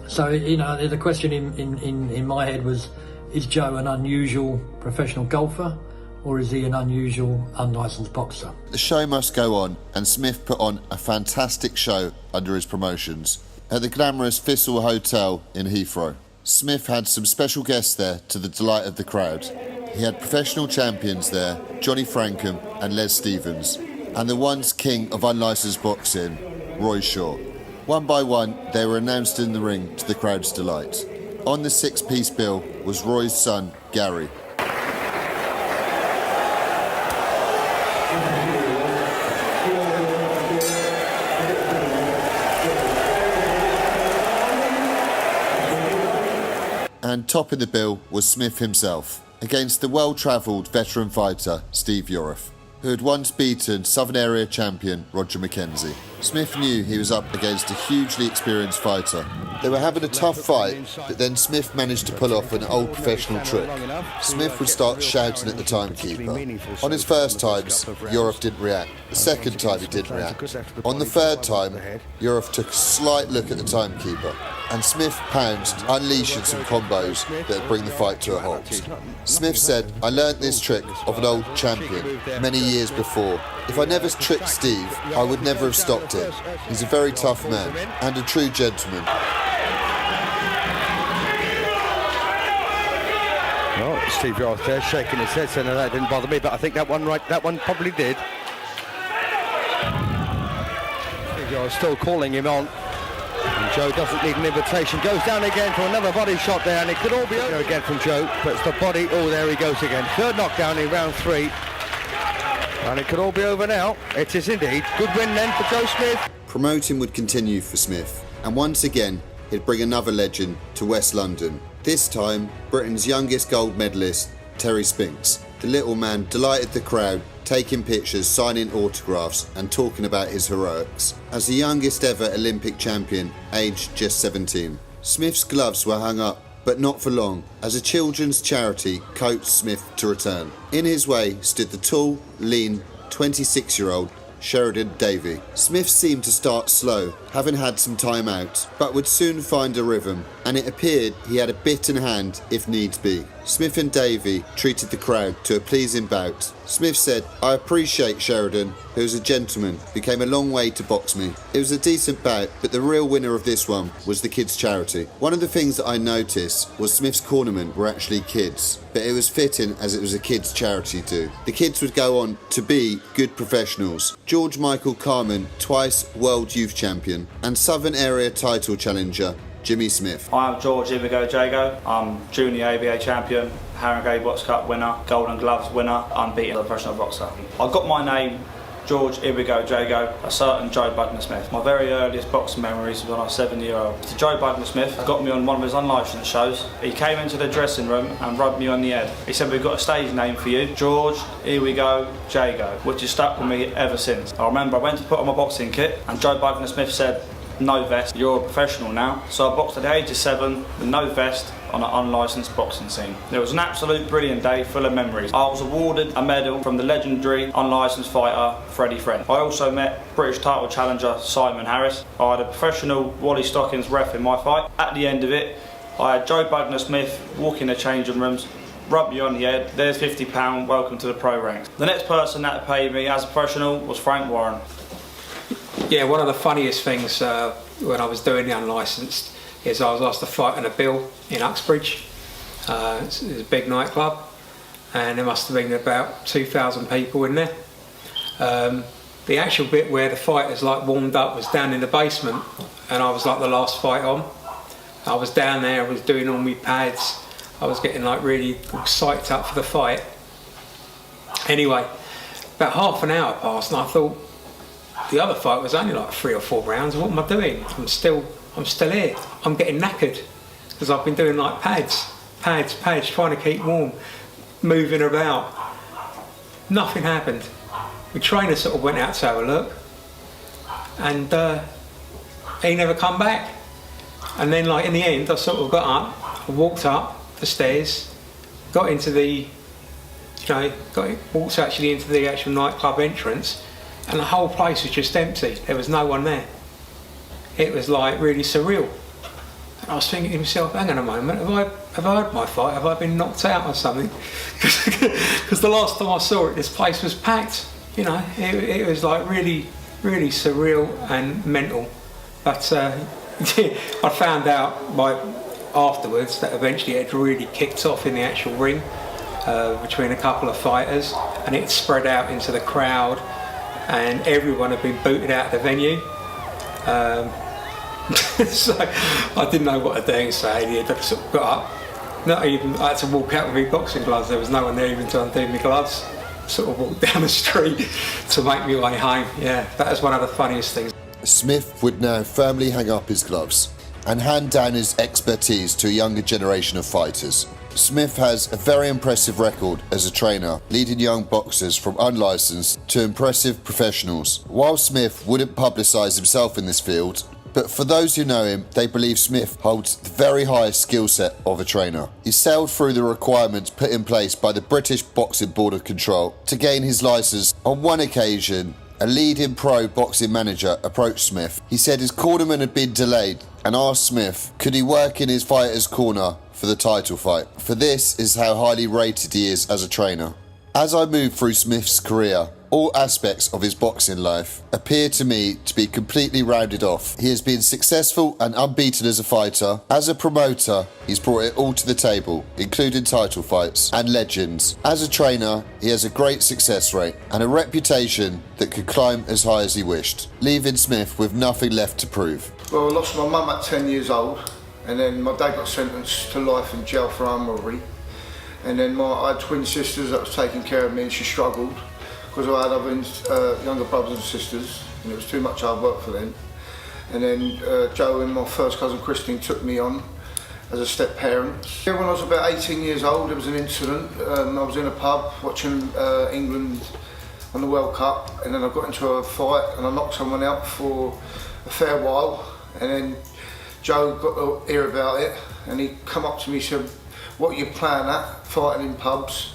Speaker 6: So the question in my head was, is Joe an unusual professional golfer, or is he an unusual unlicensed boxer?
Speaker 1: The show must go on, and Smith put on a fantastic show under his promotions at the glamorous Thistle Hotel in Heathrow. Smith had some special guests there to the delight of the crowd. He had professional champions there, Johnny Frankham and Les Stevens, and the once king of unlicensed boxing, Roy Shaw. One by one, they were announced in the ring to the crowd's delight. On the 6-piece bill was Roy's son, Gary. And topping the bill was Smith himself, against the well-travelled veteran fighter Steve Yorath, who had once beaten Southern Area champion Roger McKenzie. Smith knew he was up against a hugely experienced fighter. They were having a tough fight, but then Smith managed to pull off an old professional trick. Smith would start shouting at the timekeeper. On his first times, Yorath didn't react. The second time he didn't react. On the third time, Yorath took a slight look at the timekeeper, and Smith pounced, unleashing some combos that would bring the fight to a halt. Smith said, "I learnt this trick of an old champion many years before. If I never tricked Steve, I would never have stopped him. He's a very tough man and a true gentleman."
Speaker 10: Well, Steve Yorath there shaking his head saying that didn't bother me, but I think that one probably did. Steve Yorath still calling him on. And Joe doesn't need an invitation, goes down again for another body shot there, and it could all be over again from Joe, but it's the body. Oh, there he goes again. Third knockdown in round 3. And it could all be over now. It is indeed. Good win then for Joe Smith.
Speaker 1: Promoting would continue for Smith, and once again, he'd bring another legend to West London. This time, Britain's youngest gold medalist, Terry Spinks. The little man delighted the crowd, taking pictures, signing autographs and talking about his heroics. As the youngest ever Olympic champion, aged just 17. Smith's gloves were hung up but not for long, as a children's charity coaxed Smith to return. In his way stood the tall, lean, 26-year-old Sheridan Davey. Smith seemed to start slow, having had some time out, but would soon find a rhythm, and it appeared he had a bit in hand if needs be. Smith and Davey treated the crowd to a pleasing bout. Smith said, "I appreciate Sheridan, who is a gentleman, who came a long way to box me. It was a decent bout, but the real winner of this one was the kids' charity." One of the things that I noticed was Smith's cornermen were actually kids, but it was fitting as it was a kids' charity too. The kids would go on to be good professionals. George Michael Carman, twice World Youth Champion, and Southern Area title challenger Jimmy Smith.
Speaker 11: I'm George Ivigo Jago. I'm Junior ABA Champion, Harringay Box Cup winner, Golden Gloves winner, unbeaten professional boxer. I got my name, George Ivigo Jago, a certain Joe Bugner Smith. My very earliest boxing memories was when I was 7-year-old. So Joe Bugner Smith got me on one of his unlicensed shows. He came into the dressing room and rubbed me on the head. He said, "We've got a stage name for you, George, here we go, Jago," which has stuck with me ever since. I remember I went to put on my boxing kit and Joe Bugner Smith said, "No vest, you're a professional now." So I boxed at the age of 7 with no vest on an unlicensed boxing scene. It was an absolute brilliant day full of memories. I was awarded a medal from the legendary unlicensed fighter Freddie Friend. I also met British title challenger Simon Harris. I had a professional Wally Stockings ref in my fight. At the end of it, I had Joe Bugner Smith walk in the changing rooms, rub me on the head, "There's £50, welcome to the pro ranks." The next person that paid me as a professional was Frank Warren.
Speaker 8: Yeah, one of the funniest things when I was doing the unlicensed is I was asked to fight in a bill in Uxbridge. It's a big nightclub, and there must have been about 2,000 people in there. The actual bit where the fighters warmed up was down in the basement, and I was like the last fight on. I was down there, I was doing all my pads, I was getting really psyched up for the fight. Anyway, about half an hour passed and I thought, the other fight was only 3 or 4 rounds. What am I doing? I'm still here. I'm getting knackered because I've been doing pads, trying to keep warm, moving about. Nothing happened. The trainer sort of went out to have a look, and he never come back. And then, in the end, I sort of got up, I walked up the stairs, got into the, walked actually into the actual nightclub entrance. And the whole place was just empty. There was no one there. It was really surreal. And I was thinking to myself, hang on a moment, have I had my fight? Have I been knocked out or something? Because the last time I saw it, this place was packed. It was really, really surreal and mental. But I found out afterwards that eventually it had really kicked off in the actual ring between a couple of fighters, and it spread out into the crowd. And everyone had been booted out of the venue. So I didn't know what to do, so I sort of got up. I had to walk out with my boxing gloves. There was no one there even to undo my gloves. Sort of walked down the street to make my way home. Yeah, that was one of the funniest things.
Speaker 1: Smith would now firmly hang up his gloves and hand down his expertise to a younger generation of fighters. Smith has a very impressive record as a trainer, leading young boxers from unlicensed to impressive professionals. While Smith wouldn't publicise himself in this field, but for those who know him, they believe Smith holds the very highest skill set of a trainer. He sailed through the requirements put in place by the British Boxing Board of Control to gain his licence. On one occasion, a leading pro boxing manager approached Smith. He said his cornerman had been delayed and asked Smith, could he work in his fighter's corner for the title fight? For this is how highly rated he is as a trainer. As I move through Smith's career, all aspects of his boxing life appear to me to be completely rounded off. He has been successful and unbeaten as a fighter. As a promoter, he's brought it all to the table, including title fights and legends. As a trainer, he has a great success rate and a reputation that could climb as high as he wished, leaving Smith with nothing left to prove.
Speaker 3: Well, I lost my mum at 10 years old, and then my dad got sentenced to life in jail for armed robbery. And then I had twin sisters that was taking care of me, and she struggled because I had other younger brothers and sisters, and it was too much hard work for them. And then Joe and my first cousin Christine took me on as a step parent. When I was about 18 years old, there was an incident. I was in a pub watching England on the World Cup, and then I got into a fight and I knocked someone out for a fair while, and then Joe got to hear about it, and he come up to me and said, "What are you playing at? Fighting in pubs?"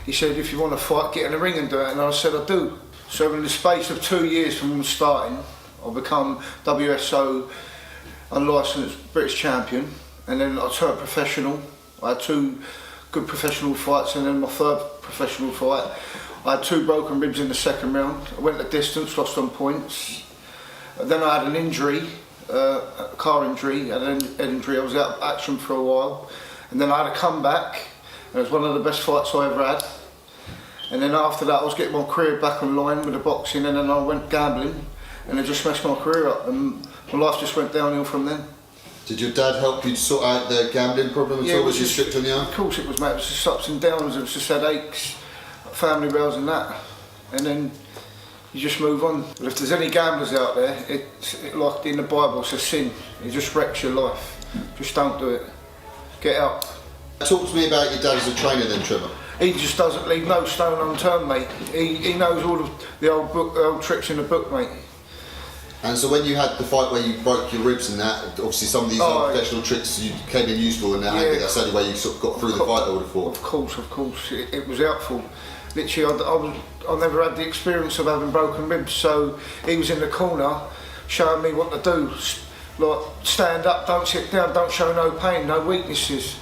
Speaker 3: He said, "If you want to fight, get in the ring and do it." And I said, "I do." So in the space of 2 years from starting, I've become WSO unlicensed British champion, and then I turned professional. I had 2 good professional fights, and then my 3rd professional fight, I had 2 broken ribs in the 2nd round. I went the distance, lost on points. Then I had an injury, a car injury, and an injury. I was out of action for a while, and then I had a comeback. It was one of the best fights I ever had. And then after that, I was getting my career back online with the boxing, and then I went gambling, and it just messed my career up, and my life just went downhill from then.
Speaker 1: Did your dad help you to sort out the gambling problem at all? Was he strict on you?
Speaker 3: Of course it was, mate. It was just ups and downs. It was just headaches, family rows and that. And then you just move on. But if there's any gamblers out there, like in the Bible, it's a sin. It just wrecks your life. Just don't do it. Get out.
Speaker 1: Talk to me about your dad as a trainer then, Trevor.
Speaker 3: He just doesn't leave no stone unturned, mate. He knows all of the old tricks in the book, mate.
Speaker 1: And so when you had the fight where you broke your ribs and that, obviously some of these professional tricks you came in useful, and that's the only way you sort of got through the fight, I would have thought.
Speaker 3: Of course, it was helpful. Literally, I never had the experience of having broken ribs, so he was in the corner showing me what to do. Like, stand up, don't sit down, don't show no pain, no weaknesses.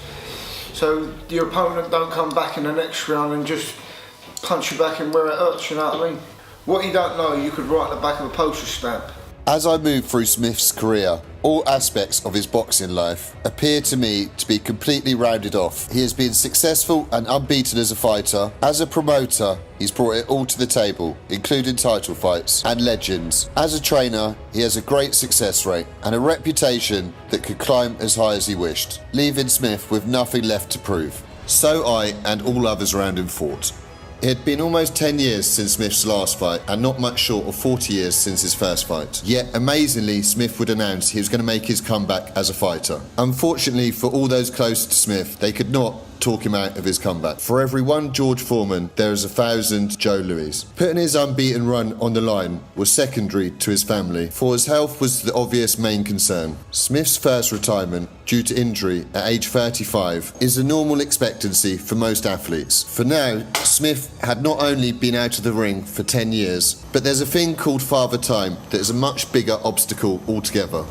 Speaker 3: So your opponent don't come back in the next round and just punch you back in where it hurts, you know what I mean? What you don't know, you could write on the back of a postage stamp.
Speaker 1: As I move through Smith's career, all aspects of his boxing life appear to me to be completely rounded off. He has been successful and unbeaten as a fighter. As a promoter, he's brought it all to the table, including title fights and legends. As a trainer, he has a great success rate and a reputation that could climb as high as he wished, leaving Smith with nothing left to prove. So I and all others around him fought. It had been almost 10 years since Smith's last fight, and not much short of 40 years since his first fight. Yet, amazingly, Smith would announce he was going to make his comeback as a fighter. Unfortunately for all those close to Smith, they could not talk him out of his comeback. For every one George Foreman, there is 1,000 Joe Louis. Putting his unbeaten run on the line was secondary to his family, for his health was the obvious main concern. Smith's first retirement, due to injury at age 35, is a normal expectancy for most athletes. For now, Smith had not only been out of the ring for 10 years, but there's a thing called father time that is a much bigger obstacle altogether.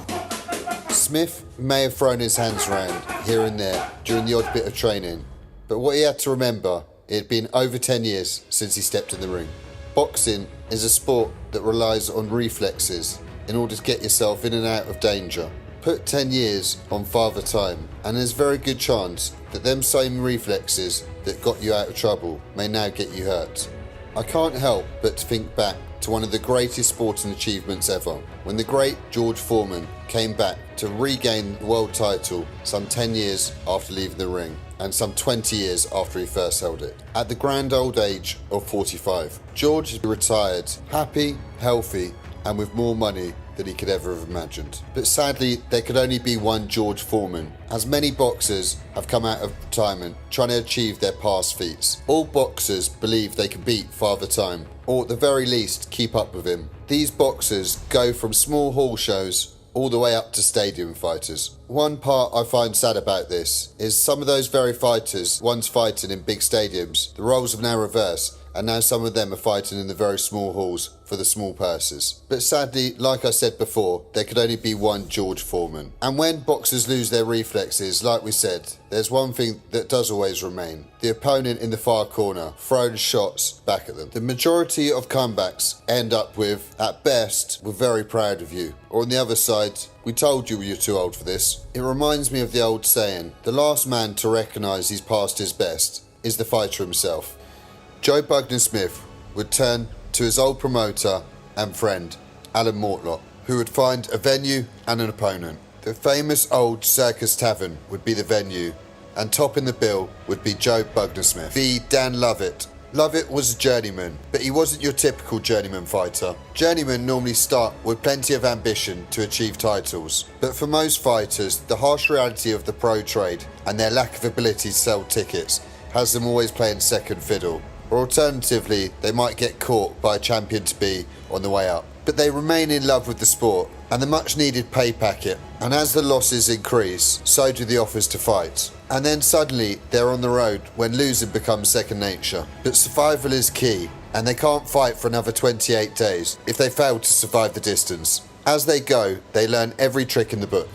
Speaker 1: Smith may have thrown his hands around here and there during the odd bit of training, but what he had to remember, it had been over 10 years since he stepped in the ring. Boxing is a sport that relies on reflexes in order to get yourself in and out of danger. Put 10 years on father time, and there's a very good chance that them same reflexes that got you out of trouble may now get you hurt. I can't help but to think back to one of the greatest sporting achievements ever, when the great George Foreman came back to regain the world title some 10 years after leaving the ring, and some 20 years after he first held it. At the grand old age of 45, George retired, happy, healthy, and with more money than he could ever have imagined. But sadly, there could only be one George Foreman, as many boxers have come out of retirement trying to achieve their past feats. All boxers believe they can beat Father Time, or at the very least keep up with him. These boxers go from small hall shows all the way up to stadium fighters. One part I find sad about this is some of those very fighters once fighting in big stadiums, the roles have now reversed, and now some of them are fighting in the very small halls for the small purses. But sadly, like I said before, there could only be one George Foreman. And when boxers lose their reflexes, like we said, there's one thing that does always remain: the opponent in the far corner throwing shots back at them. The majority of comebacks end up with, at best, "We're very proud of you," or on the other side, "We told you you're too old for this." It reminds me of the old saying, the last man to recognise he's past his best is the fighter himself. Joe Bugner Smith would turn to his old promoter and friend, Alan Mortlock, who would find a venue and an opponent. The famous old Circus Tavern would be the venue, and topping the bill would be Joe Bugner Smith, the Dan Lovett. Lovett was a journeyman, but he wasn't your typical journeyman fighter. Journeymen normally start with plenty of ambition to achieve titles, but for most fighters, the harsh reality of the pro trade and their lack of ability to sell tickets has them always playing second fiddle. Or alternatively, they might get caught by a champion-to-be on the way up. But they remain in love with the sport and the much needed pay packet, and as the losses increase, so do the offers to fight. And then suddenly they're on the road when losing becomes second nature. But survival is key, and they can't fight for another 28 days if they fail to survive the distance. As they go, they learn every trick in the book.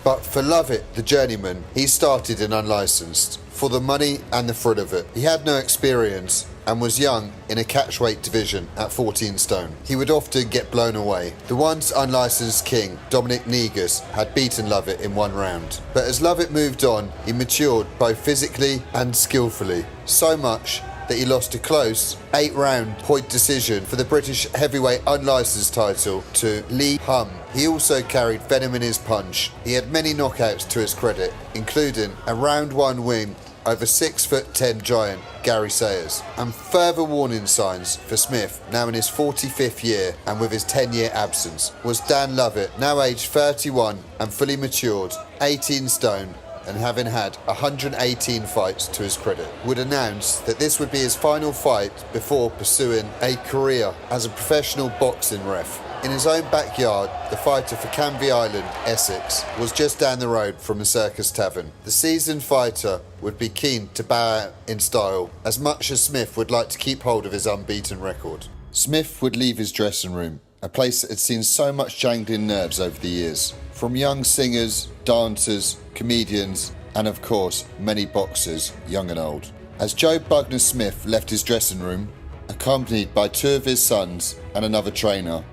Speaker 1: But for Lovett, the journeyman, he started in unlicensed, for the money and the thrill of it. He had no experience and was young in a catchweight division at 14 stone. He would often get blown away. The once unlicensed king, Dominic Negus, had beaten Lovett in one round. But as Lovett moved on, he matured both physically and skillfully, so much that he lost a close 8-round point decision for the British heavyweight unlicensed title to Lee Hum. He also carried venom in his punch. He had many knockouts to his credit, including a round 1 win over 6'10" giant Gary Sayers, and further warning signs for Smith, now in his 45th year and with his 10-year absence, was Dan Lovett, now aged 31 and fully matured, 18 stone, and having had 118 fights to his credit, would announce that this would be his final fight before pursuing a career as a professional boxing ref. In his own backyard, the fighter for Canvey Island, Essex, was just down the road from a circus tavern. The seasoned fighter would be keen to bow out in style, as much as Smith would like to keep hold of his unbeaten record. Smith would leave his dressing room, a place that had seen so much jangling nerves over the years, from young singers, dancers, comedians, and of course, many boxers, young and old. As Joe Bugner Smith left his dressing room, accompanied by 2 of his sons and another trainer,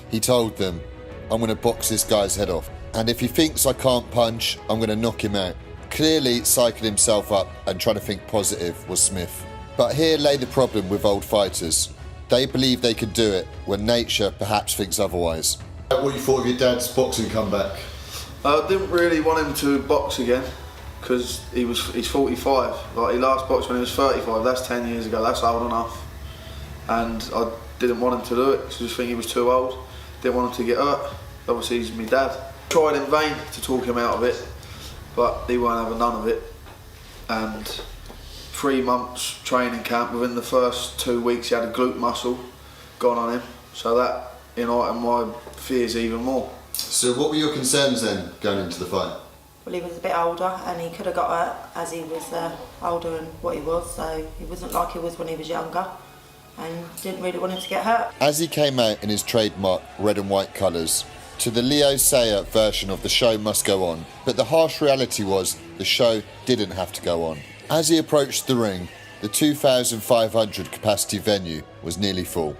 Speaker 1: he told them, "I'm going to box this guy's head off, and if he thinks I can't punch, I'm going to knock him out." Clearly psyching himself up and trying to think positive was Smith. But here lay the problem with old fighters. They believe they can do it when nature perhaps thinks otherwise. What you thought of your dad's boxing comeback?
Speaker 12: I didn't really want him to box again because he's 45. Like, he last boxed when he was 35. That's 10 years ago. That's old enough. And I didn't want him to do it because I just think he was too old. Didn't want him to get hurt. Obviously, he's my dad. Tried in vain to talk him out of it, but he won't have none of it. And 3 months training camp, within the first 2 weeks, he had a glute muscle gone on him. So that heightened my fears even more.
Speaker 1: So what were your concerns then going into the fight?
Speaker 13: Well, he was a bit older and he could have got hurt as he was older than what he was, so he wasn't like he was when he was younger, and didn't really want him to get hurt.
Speaker 1: As he came out in his trademark red and white colours, to the Leo Sayer version of the show must go on, but the harsh reality was the show didn't have to go on. As he approached the ring, the 2,500 capacity venue was nearly full.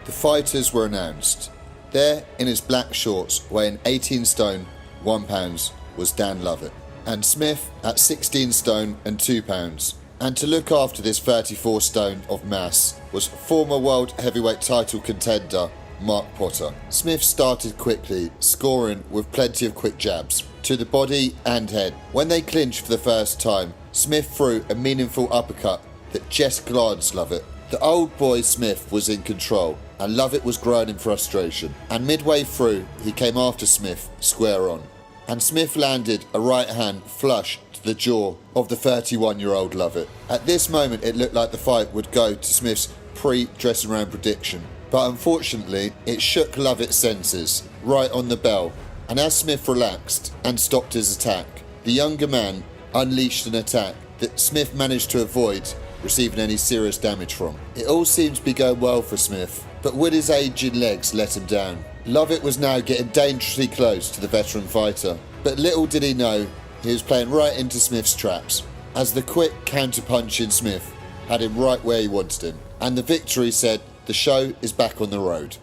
Speaker 1: The fighters were announced. There, in his black shorts, weighing 18 stone, 1 pound, was Dan Lovett, and Smith at 16 stone and 2 pounds. And to look after this 34 stone of mass was former world heavyweight title contender Mark Potter. Smith started quickly, scoring with plenty of quick jabs to the body and head. When they clinched for the first time, Smith threw a meaningful uppercut that just glanced Lovett. The old boy Smith was in control, and Lovett was growing in frustration. And midway through, he came after Smith, square on. And Smith landed a right hand flush to the jaw of the 31-year-old Lovett. At this moment, it looked like the fight would go to Smith's pre-dressing round prediction. But unfortunately, it shook Lovett's senses, right on the bell. And as Smith relaxed and stopped his attack, the younger man unleashed an attack that Smith managed to avoid receiving any serious damage from. It all seemed to be going well for Smith, but would his aging legs let him down? Lovett was now getting dangerously close to the veteran fighter, but little did he know he was playing right into Smith's traps, as the quick counter-punching Smith had him right where he wanted him, and the victory said the show is back on the road.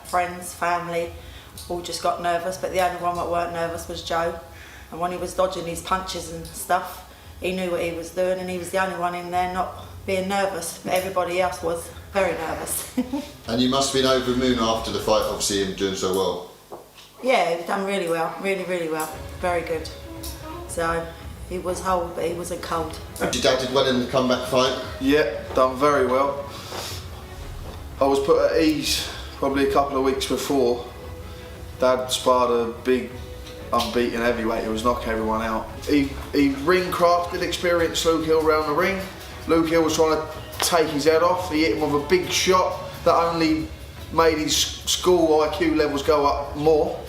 Speaker 13: Friends, family, all just got nervous, but the only one that weren't nervous was Joe. And when he was dodging his punches and stuff, he knew what he was doing, and he was the only one in there not being nervous, but everybody else was very nervous.
Speaker 1: And you must have been over the moon after the fight, obviously, him doing so well.
Speaker 13: Yeah, he's done really well, really well, very good. So he was whole, but he wasn't cold.
Speaker 1: And your dad did well in the comeback fight?
Speaker 12: Yeah, done very well. I was put at ease probably a couple of weeks before. Dad sparred a big unbeaten heavyweight who was knocking everyone out. He ring crafted, experienced Luke Hill round the ring. Luke Hill was trying to take his head off. He hit him with a big shot that only made his school IQ levels go up more,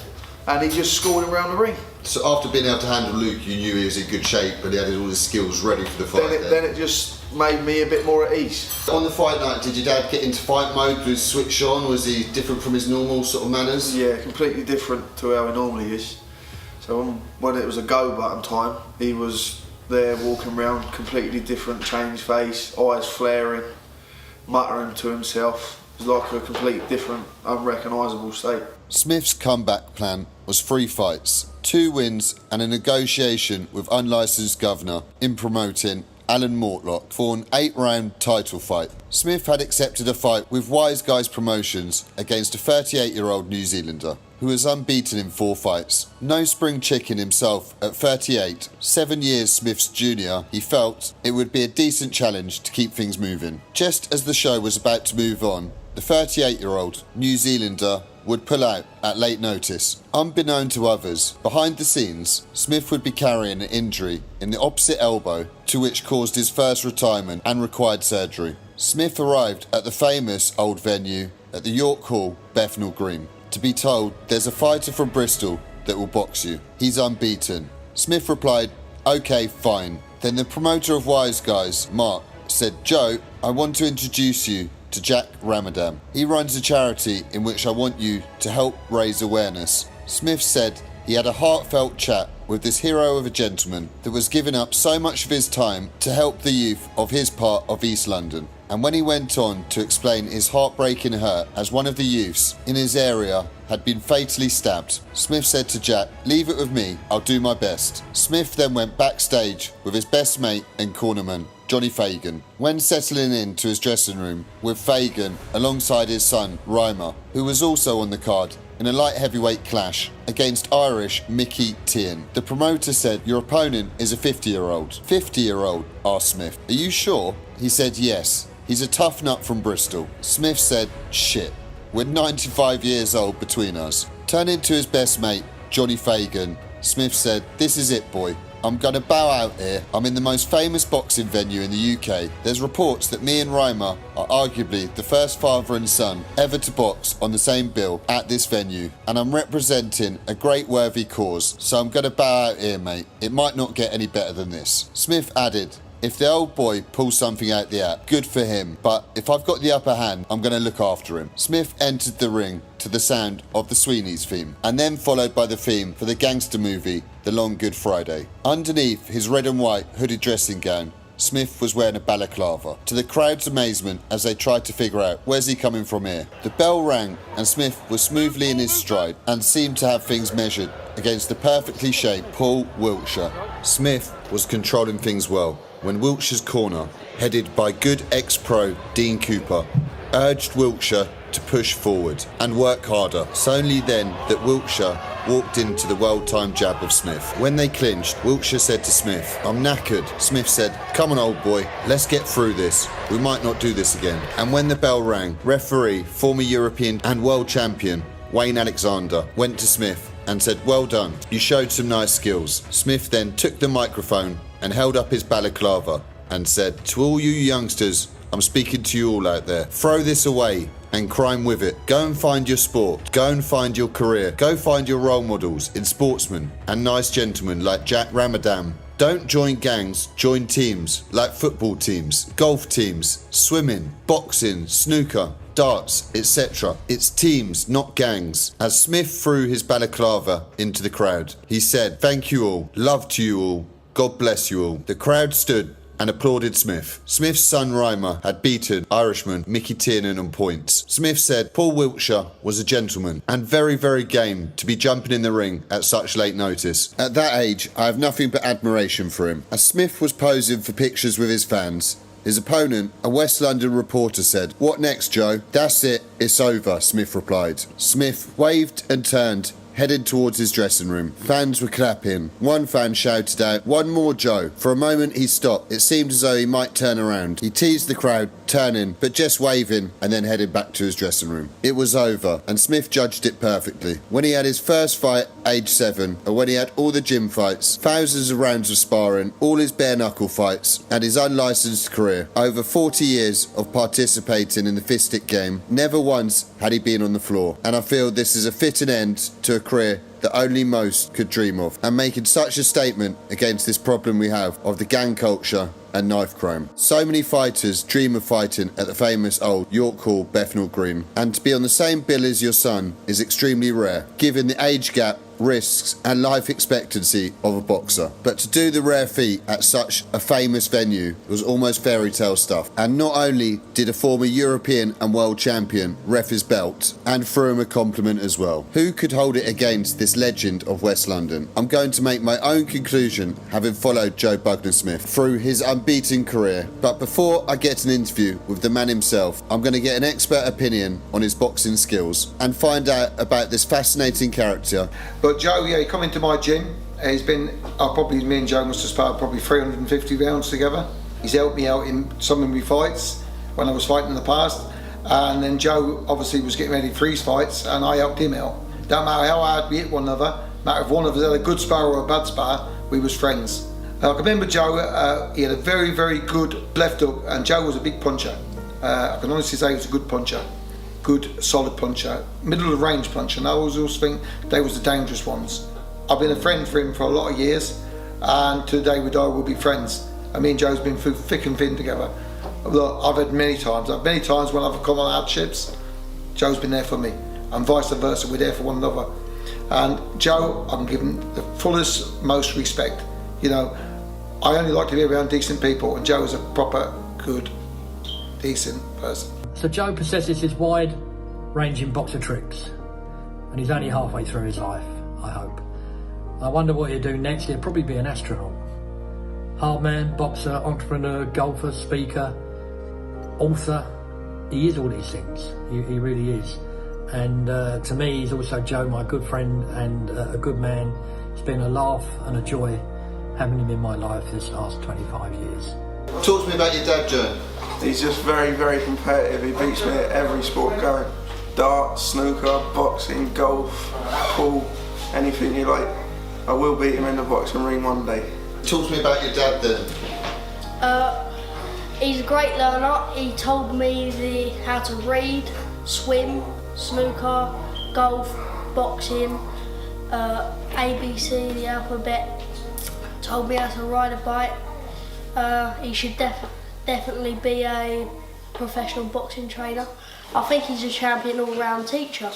Speaker 12: and he just scored him round the ring.
Speaker 1: So after being able to handle Luke, you knew he was in good shape, but he had all his skills ready for the fight.
Speaker 12: Then it just made me a bit more at ease.
Speaker 1: On the fight night, did your dad get into fight mode? Was he switched on? Was he different from his normal sort of manners?
Speaker 12: Yeah, completely different to how he normally is. So when it was a go button time, he was there walking around completely different, changed face, eyes flaring, muttering to himself. It was like a complete different, unrecognisable state.
Speaker 1: Smith's comeback plan was 3 fights, 2 wins and a negotiation with unlicensed governor in promoting Alan Mortlock for an 8-round title fight. Smith had accepted a fight with Wise Guys Promotions against a 38-year-old New Zealander who was unbeaten in 4 fights. No spring chicken himself at 38, 7 years Smith's junior, he felt it would be a decent challenge to keep things moving. Just as the show was about to move on, the 38-year-old New Zealander would pull out at late notice. Unbeknown to others, behind the scenes, Smith would be carrying an injury in the opposite elbow, to which caused his first retirement and required surgery. Smith arrived at the famous old venue at the York Hall, Bethnal Green, to be told there's a fighter from Bristol that will box you. He's unbeaten. Smith replied, "Okay, fine." Then the promoter of Wise Guys, Mark, said, "Joe, I want to introduce you to Jack Ramadan. He runs a charity in which I want you to help raise awareness." Smith said he had a heartfelt chat with this hero of a gentleman that was giving up so much of his time to help the youth of his part of East London. And when he went on to explain his heartbreaking hurt as one of the youths in his area had been fatally stabbed, Smith said to Jack, "Leave it with me, I'll do my best." Smith then went backstage with his best mate and cornerman, Johnny Fagan. When settling into his dressing room with Fagan alongside his son, Reimer, who was also on the card in a light heavyweight clash against Irish Mickey Tien, the promoter said, "Your opponent is a 50-year-old. 50-year-old, asked Smith. "Are you sure?" He said, "Yes. He's a tough nut from Bristol." Smith said, "Shit, we're 95 years old between us." Turning to his best mate, Johnny Fagan, Smith said, "This is it, boy. I'm going to bow out here. I'm in the most famous boxing venue in the UK. There's reports that me and Reimer are arguably the first father and son ever to box on the same bill at this venue, and I'm representing a great worthy cause, so I'm going to bow out here, mate. It might not get any better than this." Smith added, "If the old boy pulls something out the hat, good for him, but if I've got the upper hand, I'm going to look after him." Smith entered the ring to the sound of the Sweeney's theme, and then followed by the theme for the gangster movie The Long Good Friday. Underneath his red and white hooded dressing gown, Smith was wearing a balaclava, to the crowd's amazement as they tried to figure out, where's he coming from here? The bell rang and Smith was smoothly in his stride and seemed to have things measured against the perfectly shaped Paul Wiltshire. Smith was controlling things well when Wiltshire's corner, headed by good ex-pro Dean Cooper, urged Wiltshire to push forward and work harder. It's only then that Wiltshire walked into the well-timed jab of Smith. When they clinched, Wiltshire said to Smith, "I'm knackered." Smith said, "Come on, old boy, let's get through this. We might not do this again." And when the bell rang, referee, former European and world champion Wayne Alexander went to Smith and said, "Well done, you showed some nice skills." Smith then took the microphone and held up his balaclava and said, "To all you youngsters, I'm speaking to you all out there. Throw this away and crime with it. Go and find your sport. Go and find your career. Go find your role models in sportsmen and nice gentlemen like Jack Ramadan. Don't join gangs, join teams like football teams, golf teams, swimming, boxing, snooker, darts, etc. It's teams, not gangs." As Smith threw his balaclava into the crowd, he said, "Thank you all. Love to you all. God bless you all." The crowd stood and applauded Smith. Smith's son Reimer had beaten Irishman Mickey Tiernan on points. Smith said Paul Wiltshire was a gentleman and very, very game to be jumping in the ring at such late notice. "At that age, I have nothing but admiration for him." As Smith was posing for pictures with his fans, his opponent, a West London reporter, said, "What next, Joe?" "That's it, it's over," Smith replied. Smith waved and turned headed towards his dressing room. Fans were clapping. One fan shouted out, "One more, Joe." For a moment he stopped. It seemed as though he might turn around. He teased the crowd, turning, but just waving, and then headed back to his dressing room. It was over, and Smith judged it perfectly. When he had his first fight, age 7, and when he had all the gym fights, thousands of rounds of sparring, all his bare-knuckle fights, and his unlicensed career, over 40 years of participating in the fistic game, never once had he been on the floor. And I feel this is a fitting end to a career that only most could dream of, and making such a statement against this problem we have of the gang culture and knife crime. So many fighters dream of fighting at the famous old York Hall, Bethnal Green, and to be on the same bill as your son is extremely rare, given the age gap, risks and life expectancy of a boxer. But to do the rare feat at such a famous venue was almost fairy tale stuff. And not only did a former European and world champion ref his belt and threw him a compliment as well. Who could hold it against this legend of West London? I'm going to make my own conclusion, having followed Joe Bugner Smith through his unbeaten career. But before I get an interview with the man himself, I'm going to get an expert opinion on his boxing skills and find out about this fascinating character.
Speaker 14: But Joe, yeah, he come into my gym. He's been, me and Joe must have sparred probably 350 rounds together. He's helped me out in some of my fights when I was fighting in the past. And then Joe obviously was getting ready for his fights and I helped him out. Don't matter how hard we hit one another, no matter if one of us had a good spar or a bad spar, we was friends. I can remember Joe, he had a very, very good left hook, and Joe was a big puncher. I can honestly say he was a good puncher. Good, solid puncher, middle of the range puncher, and I always think they was the dangerous ones. I've been a friend for him for a lot of years, and to the day we die we'll be friends. And me and Joe's been through thick and thin together. Look, I've had many times when I've come on hardships, Joe's been there for me, and vice versa, we're there for one another. And Joe, I can give him the fullest, most respect. You know, I only like to be around decent people, and Joe is a proper, good, decent person.
Speaker 6: So Joe possesses his wide-ranging boxer tricks, and he's only halfway through his life, I hope. I wonder what he'll do next. He'll probably be an astronaut. Hard man, boxer, entrepreneur, golfer, speaker, author. He is all these things. He really is. And to me, he's also Joe, my good friend and a good man. It's been a laugh and a joy having him in my life this last 25 years.
Speaker 1: Talk to me about your dad, Joe.
Speaker 15: He's just very, very competitive. He beats me at every sport going. Darts, snooker, boxing, golf, pool, anything you like. I will beat him in the boxing ring one day.
Speaker 1: Talk to me about your dad then.
Speaker 16: He's a great learner. He told me how to read, swim, snooker, golf, boxing, ABC, the alphabet. Told me how to ride a bike. He should definitely be a professional boxing trainer. I think he's a champion all-round teacher.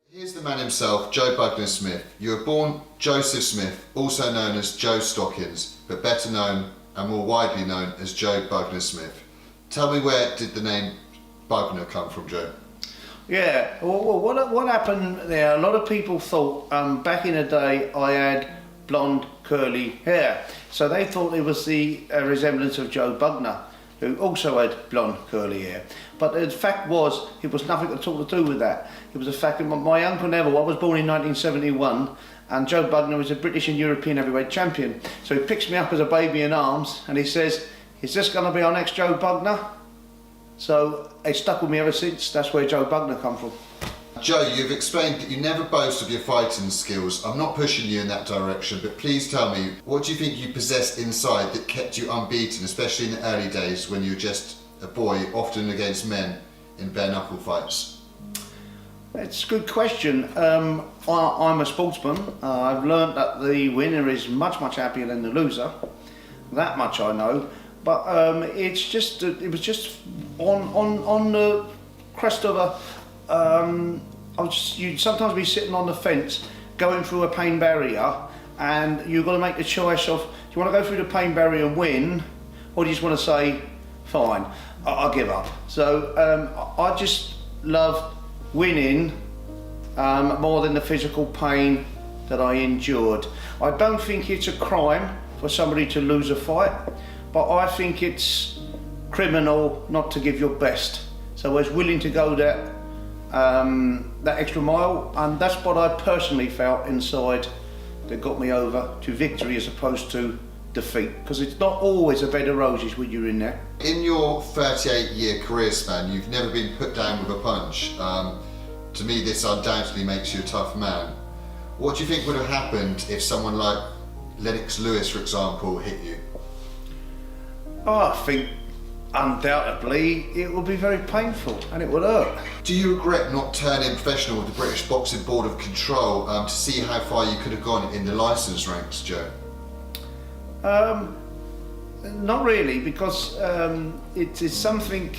Speaker 1: Here's the man himself, Joe Bugner Smith. You were born Joseph Smith, also known as Joe Stockings, but better known and more widely known as Joe Bugner Smith. Tell me, where did the name Bugner come from, Joe?
Speaker 3: Yeah, well, what happened there, a lot of people thought back in the day I had blonde curly hair, so they thought it was the resemblance of Joe Bugner, who also had blonde curly hair. But the fact was, it was nothing at all to do with that. It was the fact that my uncle Neville, I was born in 1971, and Joe Bugner was a British and European heavyweight champion. So he picks me up as a baby in arms and he says, "Is this going to be our next Joe Bugner?" So it stuck with me ever since. That's where Joe Bugner come from.
Speaker 1: Joe, you've explained that you never boast of your fighting skills. I'm not pushing you in that direction, but please tell me, what do you think you possessed inside that kept you unbeaten, especially in the early days when you were just a boy, often against men in bare knuckle fights?
Speaker 3: It's a good question. I'm a sportsman. I've learned that the winner is much, much happier than the loser. That much I know. But it was just on the crest of a. You'd sometimes be sitting on the fence, going through a pain barrier, and you've got to make the choice of, do you want to go through the pain barrier and win, or do you just want to say, fine, I'll give up. So I just love winning more than the physical pain that I endured. I don't think it's a crime for somebody to lose a fight, but I think it's criminal not to give your best
Speaker 17: So I was willing to go that extra mile, and that's what I personally felt inside that got me over to victory as opposed to defeat, because it's not always a bed of roses when you're in there.
Speaker 1: In your 38-year career span, you've never been put down with a punch. To me, this undoubtedly makes you a tough man. What do you think would have happened if someone like Lennox Lewis, for example, hit you?
Speaker 17: Oh, I think undoubtedly it would be very painful and it would hurt.
Speaker 1: Do you regret not turning professional with the British Boxing Board of Control to see how far you could have gone in the licence ranks, Joe?
Speaker 17: Not really, because it is something,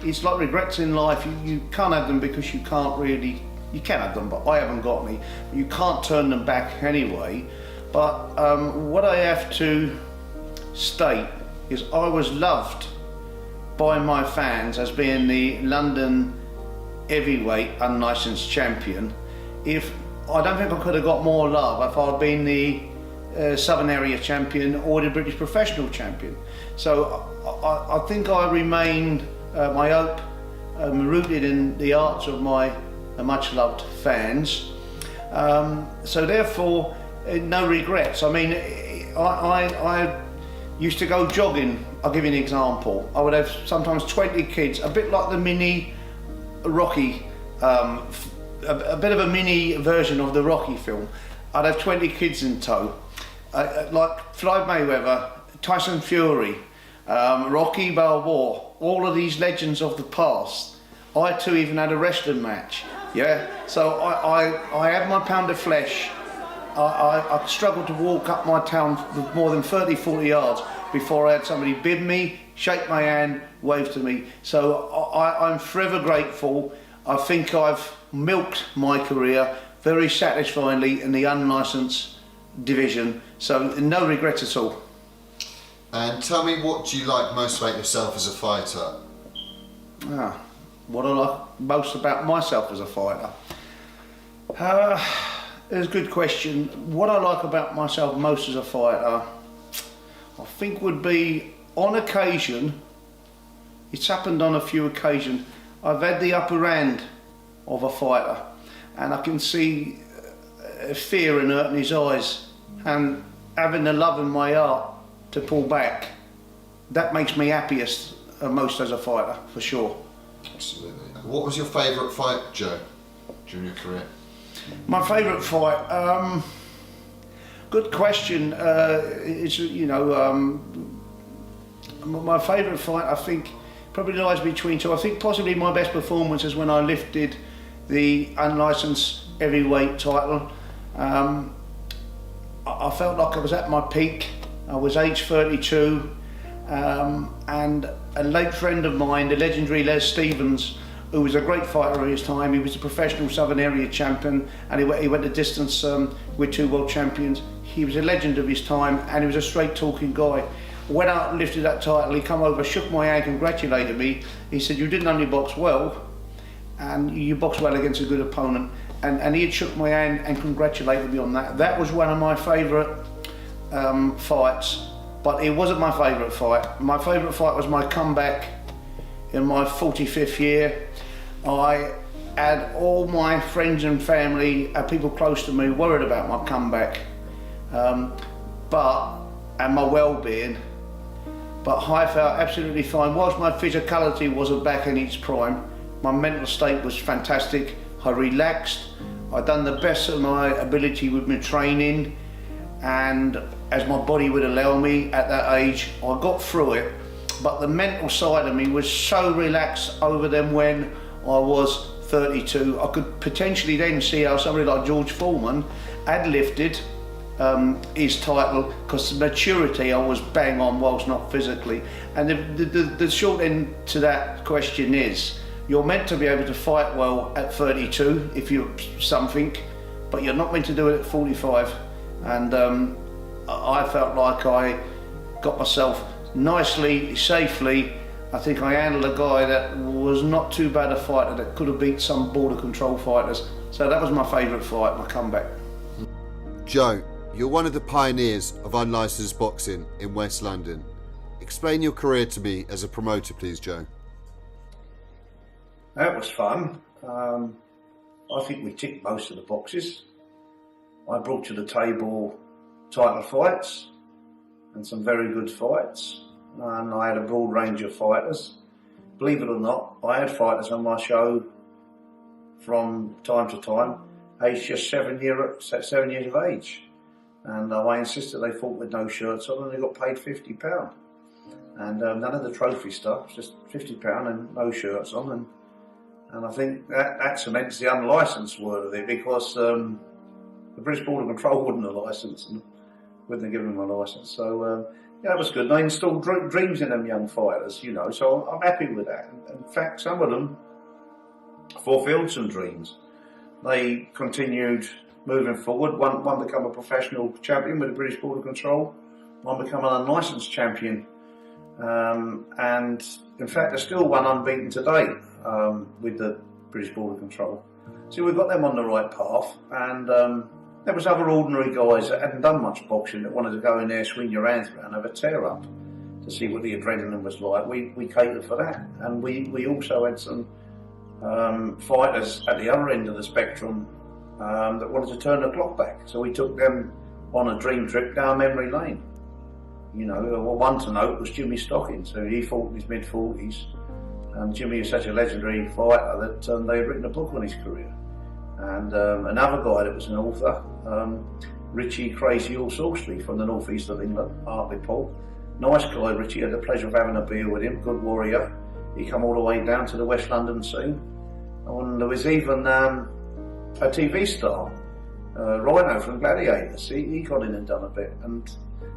Speaker 17: it's like regrets in life. You can't have them because you can't really, you can have them, but I haven't got any. You can't turn them back anyway. But what I have to state is I was loved by my fans as being the London heavyweight unlicensed champion. If I don't think I could have got more love if I'd been the Southern Area champion or the British professional champion. So I think I remain, my hope, rooted in the arts of my much loved fans. So therefore, no regrets. I mean, I used to go jogging. I'll give you an example. I would have sometimes 20 kids, a bit like the mini Rocky, a bit of a mini version of the Rocky film. I'd have 20 kids in tow. Like Floyd Mayweather, Tyson Fury, Rocky Balboa, all of these legends of the past. I too even had a wrestling match, yeah? So I had my pound of flesh. I struggled to walk up my town with more than 30, 40 yards before I had somebody bid me, shake my hand, wave to me. So I'm forever grateful. I think I've milked my career very satisfyingly in the unlicensed division, so no regrets at all.
Speaker 1: And tell me, what do you like most about yourself as a fighter?
Speaker 17: What I like most about myself as a fighter? It's a good question. What I like about myself most as a fighter, I think would be, on occasion, it's happened on a few occasions, I've had the upper hand of a fighter, and I can see fear and hurt in his eyes, and having the love in my heart to pull back. That makes me happiest most as a fighter, for sure.
Speaker 1: Absolutely. What was your favourite fight, Joe, during your career?
Speaker 17: My favourite fight, good question. It's, you know, my favourite fight, I think, probably lies between two. I think possibly my best performance is when I lifted the unlicensed heavyweight title. I felt like I was at my peak. I was age 32, and a late friend of mine, the legendary Les Stevens, who was a great fighter of his time. He was a professional Southern Area champion, and he went the distance with 2 world champions. He was a legend of his time, and he was a straight talking guy. When I lifted that title, he come over, shook my hand, congratulated me. He said, "You didn't only box well, and you boxed well against a good opponent." And he had shook my hand and congratulated me on that. That was one of my favourite fights, but it wasn't my favourite fight. My favourite fight was my comeback in my 45th year. I had all my friends and family, people close to me, worried about my comeback, and my well-being. But I felt absolutely fine. Whilst my physicality wasn't back in its prime, my mental state was fantastic. I relaxed. I'd done the best of my ability with my training, and as my body would allow me at that age, I got through it. But the mental side of me was so relaxed over them when I was 32. I could potentially then see how somebody like George Foreman had lifted his title, because the maturity I was bang on whilst not physically. And the short end to that question is, you're meant to be able to fight well at 32 if you're something, but you're not meant to do it at 45. And I felt like I got myself nicely, safely. I think I handled a guy that was not too bad a fighter, that could have beat some border control fighters. So that was my favourite fight, my comeback.
Speaker 1: Joe, you're one of the pioneers of unlicensed boxing in West London. Explain your career to me as a promoter, please, Joe.
Speaker 17: That was fun. I think we ticked most of the boxes. I brought to the table title fights and some very good fights, and I had a broad range of fighters. Believe it or not, I had fighters on my show from time to time, aged just 7 years of age, and I insisted they fought with no shirts on, and they got paid £50. And none of the trophy stuff, just £50 and no shirts on, and I think that cements the unlicensed word of it, because the British Border Control wouldn't have licensed and wouldn't have given them a licence. So yeah, that was good. They installed dreams in them young fighters, you know, so I'm happy with that. In fact, some of them fulfilled some dreams. They continued moving forward. One became a professional champion with the British Border Control, one became an unlicensed champion. And in fact, there's still one unbeaten today with the British Border Control. So we've got them on the right path, and there was other ordinary guys that hadn't done much boxing that wanted to go in there, swing your hands around, have a tear up to see what the adrenaline was like. We catered for that, and we also had some fighters at the other end of the spectrum that wanted to turn the clock back. So we took them on a dream trip down memory lane. You know, one to note was Gypsy Stockings, so he fought in his mid-40s, and Jimmy is such a legendary fighter that they had written a book on his career. And another guy that was an author, Richie Crazy Horse Horsley from the northeast of England, Hartlepool. Nice guy, Richie, had the pleasure of having a beer with him, good warrior. He come all the way down to the West London scene. And there was even a TV star, Rhino from Gladiators. He got in and done a bit. And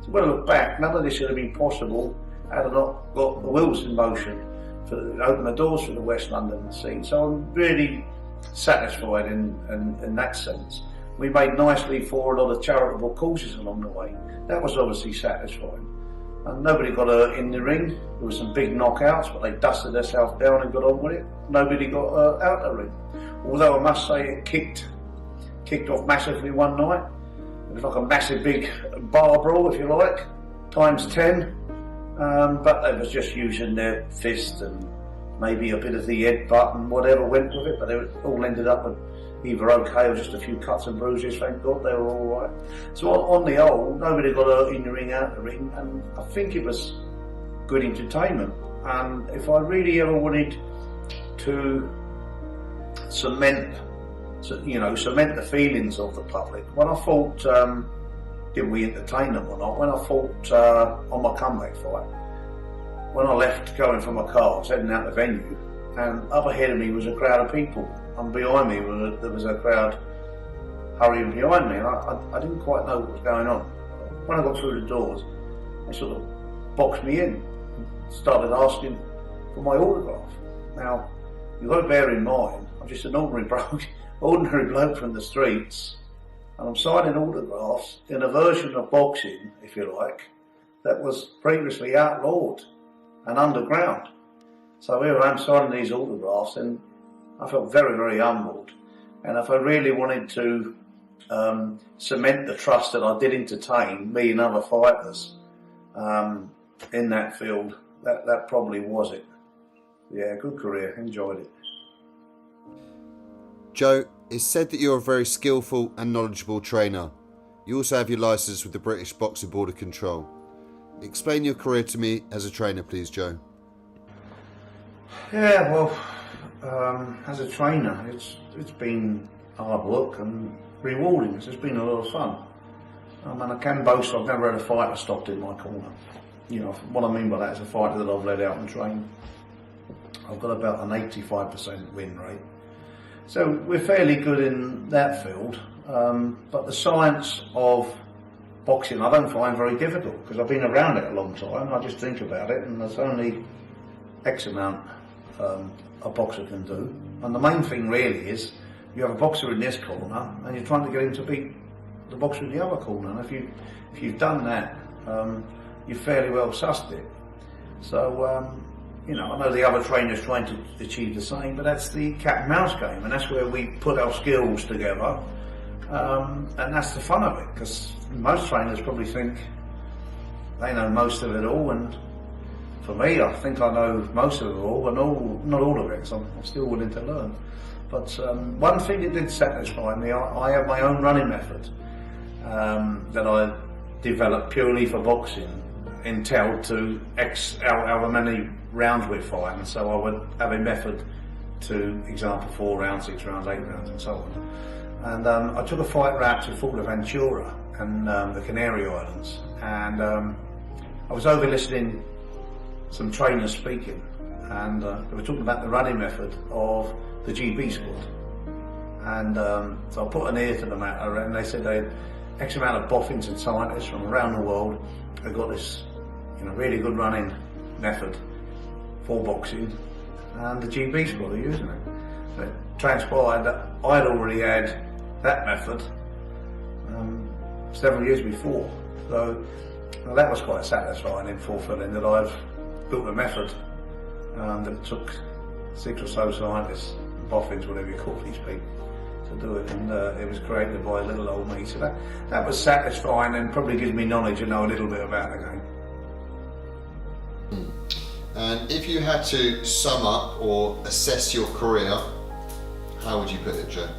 Speaker 17: so when I look back, none of this would have been possible had I not got the wheels in motion to open the doors for the West London scene. So I'm really satisfied in that sense. We made nicely for a lot of charitable causes along the way. That was obviously satisfying. And nobody got hurt in the ring. There were some big knockouts, but they dusted themselves down and got on with it. Nobody got out the ring. Although I must say it kicked off massively one night. It was like a massive big bar brawl, if you like, times 10. But they was just using their fist and maybe a bit of the headbutt and whatever went with it, but they all ended up with either okay or just a few cuts and bruises. Thank God they were all right. So on the whole, nobody got hurt in the ring, out the ring, and I think it was good entertainment. And if I really ever wanted to cement the feelings of the public, when I fought, did we entertain them or not? When I fought on my comeback fight, when I left going from my car, I was heading out the venue, and up ahead of me was a crowd of people, and behind me there was a crowd hurrying behind me, and I didn't quite know what was going on. When I got through the doors, they sort of boxed me in and started asking for my autograph. Now, you've got to bear in mind, I'm just an ordinary bloke from the streets, and I'm signing autographs in a version of boxing, if you like, that was previously outlawed and underground. So here I am signing these autographs, and I felt very, very humbled. And if I really wanted to cement the trust that I did entertain me and other fighters in that field, that probably was it. Yeah, good career, enjoyed it.
Speaker 1: Joe, it's said that you're a very skillful and knowledgeable trainer. You also have your licence with the British Boxing Border Control. Explain your career to me as a trainer, please, Joe.
Speaker 17: Yeah, well, as a trainer, it's been hard work and rewarding. It's been a lot of fun. And I can boast I've never had a fighter stopped in my corner. You know, what I mean by that is a fighter that I've led out and trained. I've got about an 85% win rate. So we're fairly good in that field, but the science of boxing I don't find very difficult, because I've been around it a long time. I just think about it, and there's only X amount a boxer can do. And the main thing really is you have a boxer in this corner and you're trying to get him to beat the boxer in the other corner, and if you've done that, you've fairly well sussed it. So you know, I know the other trainers trying to achieve the same, but that's the cat and mouse game, and that's where we put our skills together, and that's the fun of it, because most trainers probably think they know most of it all, and For me, I think I know most of it all, but not all of it, so I'm still willing to learn. But one thing that did satisfy me, I have my own running method that I developed purely for boxing, entailed to however many rounds we're fighting. So I would have a method to, example, 4 rounds, 6 rounds, 8 rounds, and so on. And I took a fight route to Fuerteventura and the Canary Islands, and I was over listening some trainers speaking, and they were talking about the running method of the GB squad. And so I put an ear to the matter, and they said they had X amount of boffins and scientists from around the world who got this, really good running method for boxing, and the GB squad are using it. And it transpired that I'd already had that method several years before. So that was quite satisfying in fulfilling that I've built a method that took 6 or so scientists, boffins, whatever you call these people, to do it, and it was created by little old me. So that was satisfying, and probably gives me knowledge and know a little bit about the game.
Speaker 1: And if you had to sum up or assess your career, how would you put it, Joe?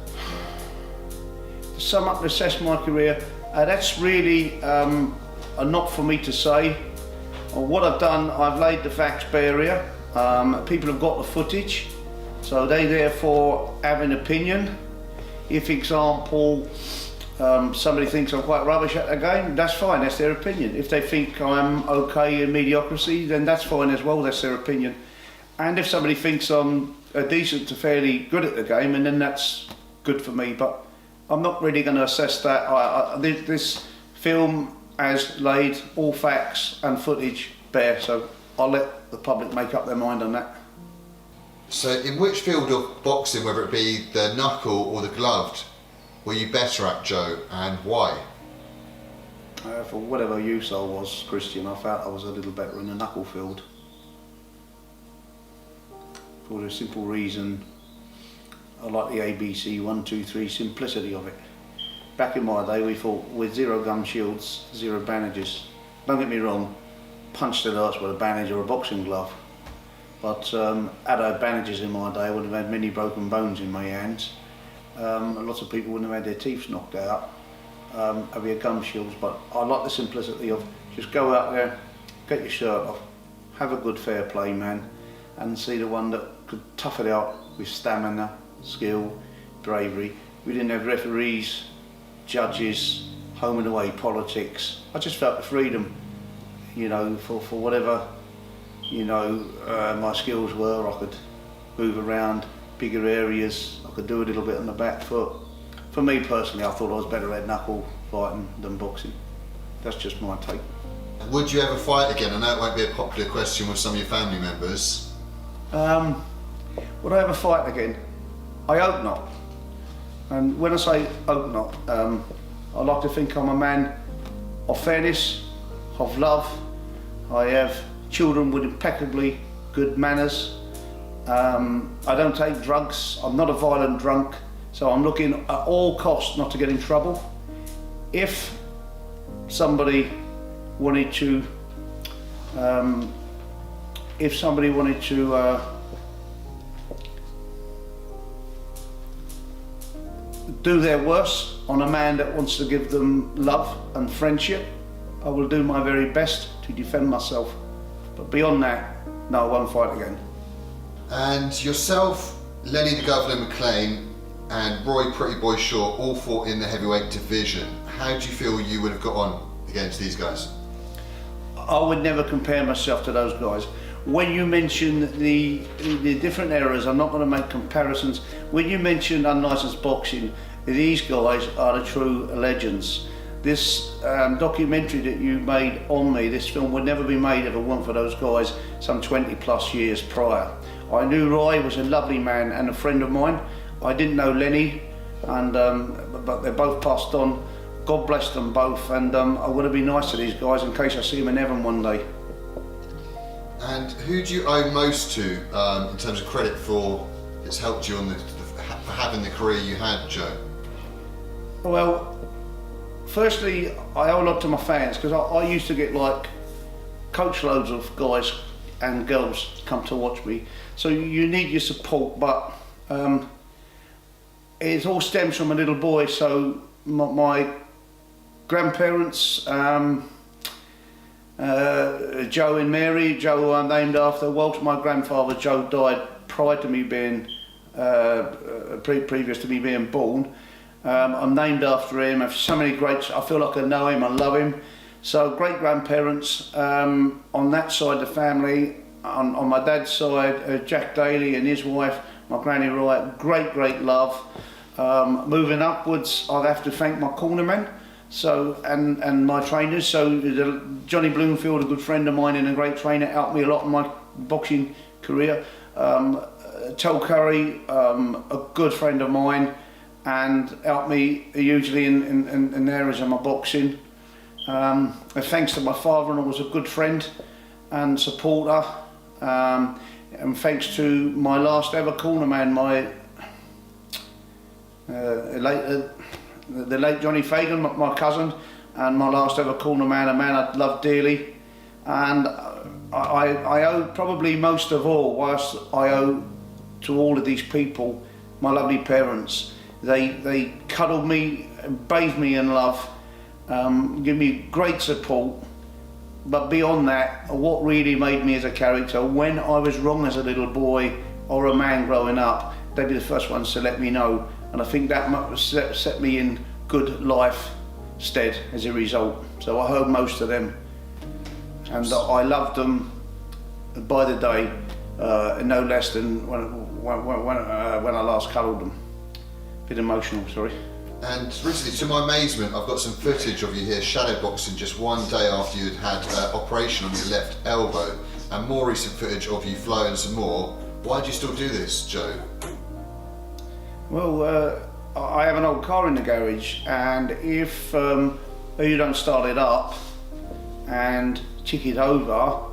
Speaker 17: To sum up and assess my career, that's really not for me to say. What I've done, I've laid the facts bare. People have got the footage, so they therefore have an opinion. If, example, somebody thinks I'm quite rubbish at a game, that's fine, that's their opinion. If they think I'm okay in mediocrity, then that's fine as well, that's their opinion. And if somebody thinks I'm decent to fairly good at the game, and then that's good for me. But I'm not really going to assess that. This film has laid all facts and footage bare, so I'll let the public make up their mind on that.
Speaker 1: So in which field of boxing, whether it be the knuckle or the gloved, were you better at, Joe, and why?
Speaker 17: For whatever use I was, Christian, I felt I was a little better in the knuckle field. For the simple reason, I like the ABC 1, 2, 3 simplicity of it. Back in my day, we fought with 0 gum shields, 0 bandages. Don't get me wrong, punched the arse with a bandage or a boxing glove. But had I had bandages in my day, I would have had many broken bones in my hands. Lots of people wouldn't have had their teeth knocked out. Have your gum shields, but I like the simplicity of just go out there, get your shirt off, have a good fair play man, and see the one that could tough it out with stamina, skill, bravery. We didn't have referees, judges, home and away politics. I just felt the freedom, for whatever, my skills were. I could move around bigger areas, I could do a little bit on the back foot. For me personally, I thought I was better at knuckle fighting than boxing. That's just my take.
Speaker 1: Would you ever fight again? I know it won't be a popular question with some of your family members.
Speaker 17: Would I ever fight again? I hope not. And when I say hope not, I like to think I'm a man of fairness, of love. I have children with impeccably good manners. I don't take drugs. I'm not a violent drunk, so I'm looking at all costs not to get in trouble. If somebody wanted to, do their worst on a man that wants to give them love and friendship, I will do my very best to defend myself. But beyond that, no, I won't fight again.
Speaker 1: And yourself, Lenny the Governor McLean, and Roy Pretty Boy Shaw all fought in the heavyweight division. How do you feel you would have got on against these guys?
Speaker 17: I would never compare myself to those guys. When you mention the different eras, I'm not going to make comparisons. When you mention unlicensed boxing, these guys are the true legends. This documentary that you made on me, this film would never be made if it weren't for those guys some 20 plus years prior. I knew Roy was a lovely man and a friend of mine. I didn't know Lenny, and but they both passed on. God bless them both, and I want to be nice to these guys in case I see them in heaven one day.
Speaker 1: And who do you owe most to in terms of credit for it's helped you on for having the career you had, Joe?
Speaker 17: Well, firstly, I owe a lot to my fans, because I used to get like coach loads of guys and girls come to watch me. So you need your support, but it all stems from a little boy. So my grandparents, Joe and Mary, Joe I'm named after. Whilst my grandfather Joe died prior to me being, previous to me being born, I'm named after him. I have so many greats. I feel like I know him, I love him. So great grandparents on that side of the family. On my dad's side, Jack Daly and his wife, my granny Wright, great love. Moving upwards, I'd have to thank my cornermen, so and my trainers. So Johnny Bloomfield, a good friend of mine and a great trainer, helped me a lot in my boxing career. Tel Curry, a good friend of mine, and helped me hugely in areas of my boxing. Thanks to my father-in-law, was a good friend and supporter. And thanks to my last ever cornerman, the late Johnny Fagan, my cousin, and my last ever cornerman, a man I loved dearly. And I owe probably most of all, whilst I owe to all of these people, my lovely parents. They cuddled me, bathed me in love, give me great support. But beyond that, what really made me as a character, when I was wrong as a little boy or a man growing up, they'd be the first ones to let me know. And I think that set me in good life stead as a result. So I owe most of them. And I loved them by the day, no less than when I last cuddled them. A bit emotional, sorry.
Speaker 1: And recently, to my amazement, I've got some footage of you here shadowboxing just one day after you'd had operation on your left elbow, and more recent footage of you flying some more. Why do you still do this, Joe?
Speaker 17: Well, I have an old car in the garage, and if you don't start it up and tick it over,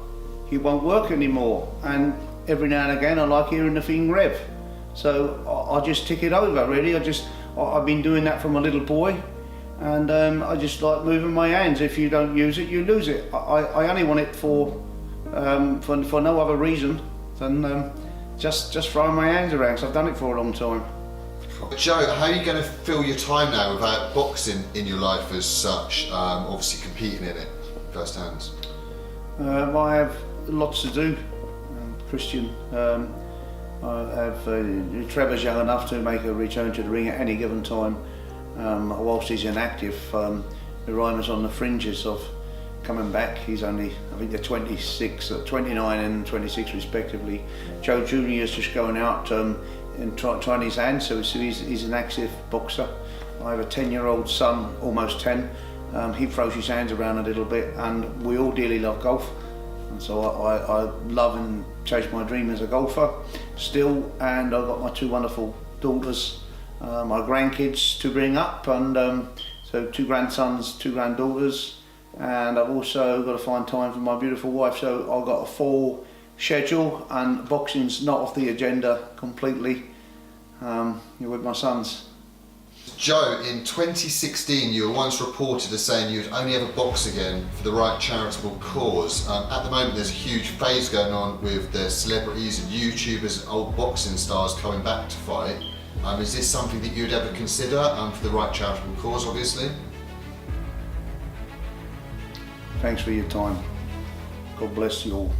Speaker 17: it won't work anymore. And every now and again, I like hearing the thing rev. So I just tick it over, really. I've been doing that from a little boy, and I just like moving my hands. If you don't use it, you lose it. I only want it for no other reason than just throwing my hands around, so I've done it for a long time.
Speaker 1: Joe, how are you going to fill your time now without boxing in your life as such, obviously competing in it firsthand?
Speaker 17: I have lots to do, Christian. I have Trevor's young enough to make a return to the ring at any given time. Whilst he's inactive, Raimer's on the fringes of coming back. He's only, I think they're 29 and 26 respectively. Joe Jr. is just going out and trying his hand, so he's an active boxer. I have a 10-year-old son, almost 10. He throws his hands around a little bit, and we all dearly love golf. And so I love and chase my dream as a golfer still, and I've got my two wonderful daughters, my grandkids to bring up, and so 2 grandsons, 2 granddaughters, and I've also got to find time for my beautiful wife. So I've got a full schedule, and boxing's not off the agenda completely. You're with my sons.
Speaker 1: Joe, in 2016 you were once reported as saying you'd only ever box again for the right charitable cause. At the moment there's a huge phase going on with the celebrities and YouTubers and old boxing stars coming back to fight. Is this something that you'd ever consider for the right charitable cause, obviously?
Speaker 17: Thanks for your time. God bless you all.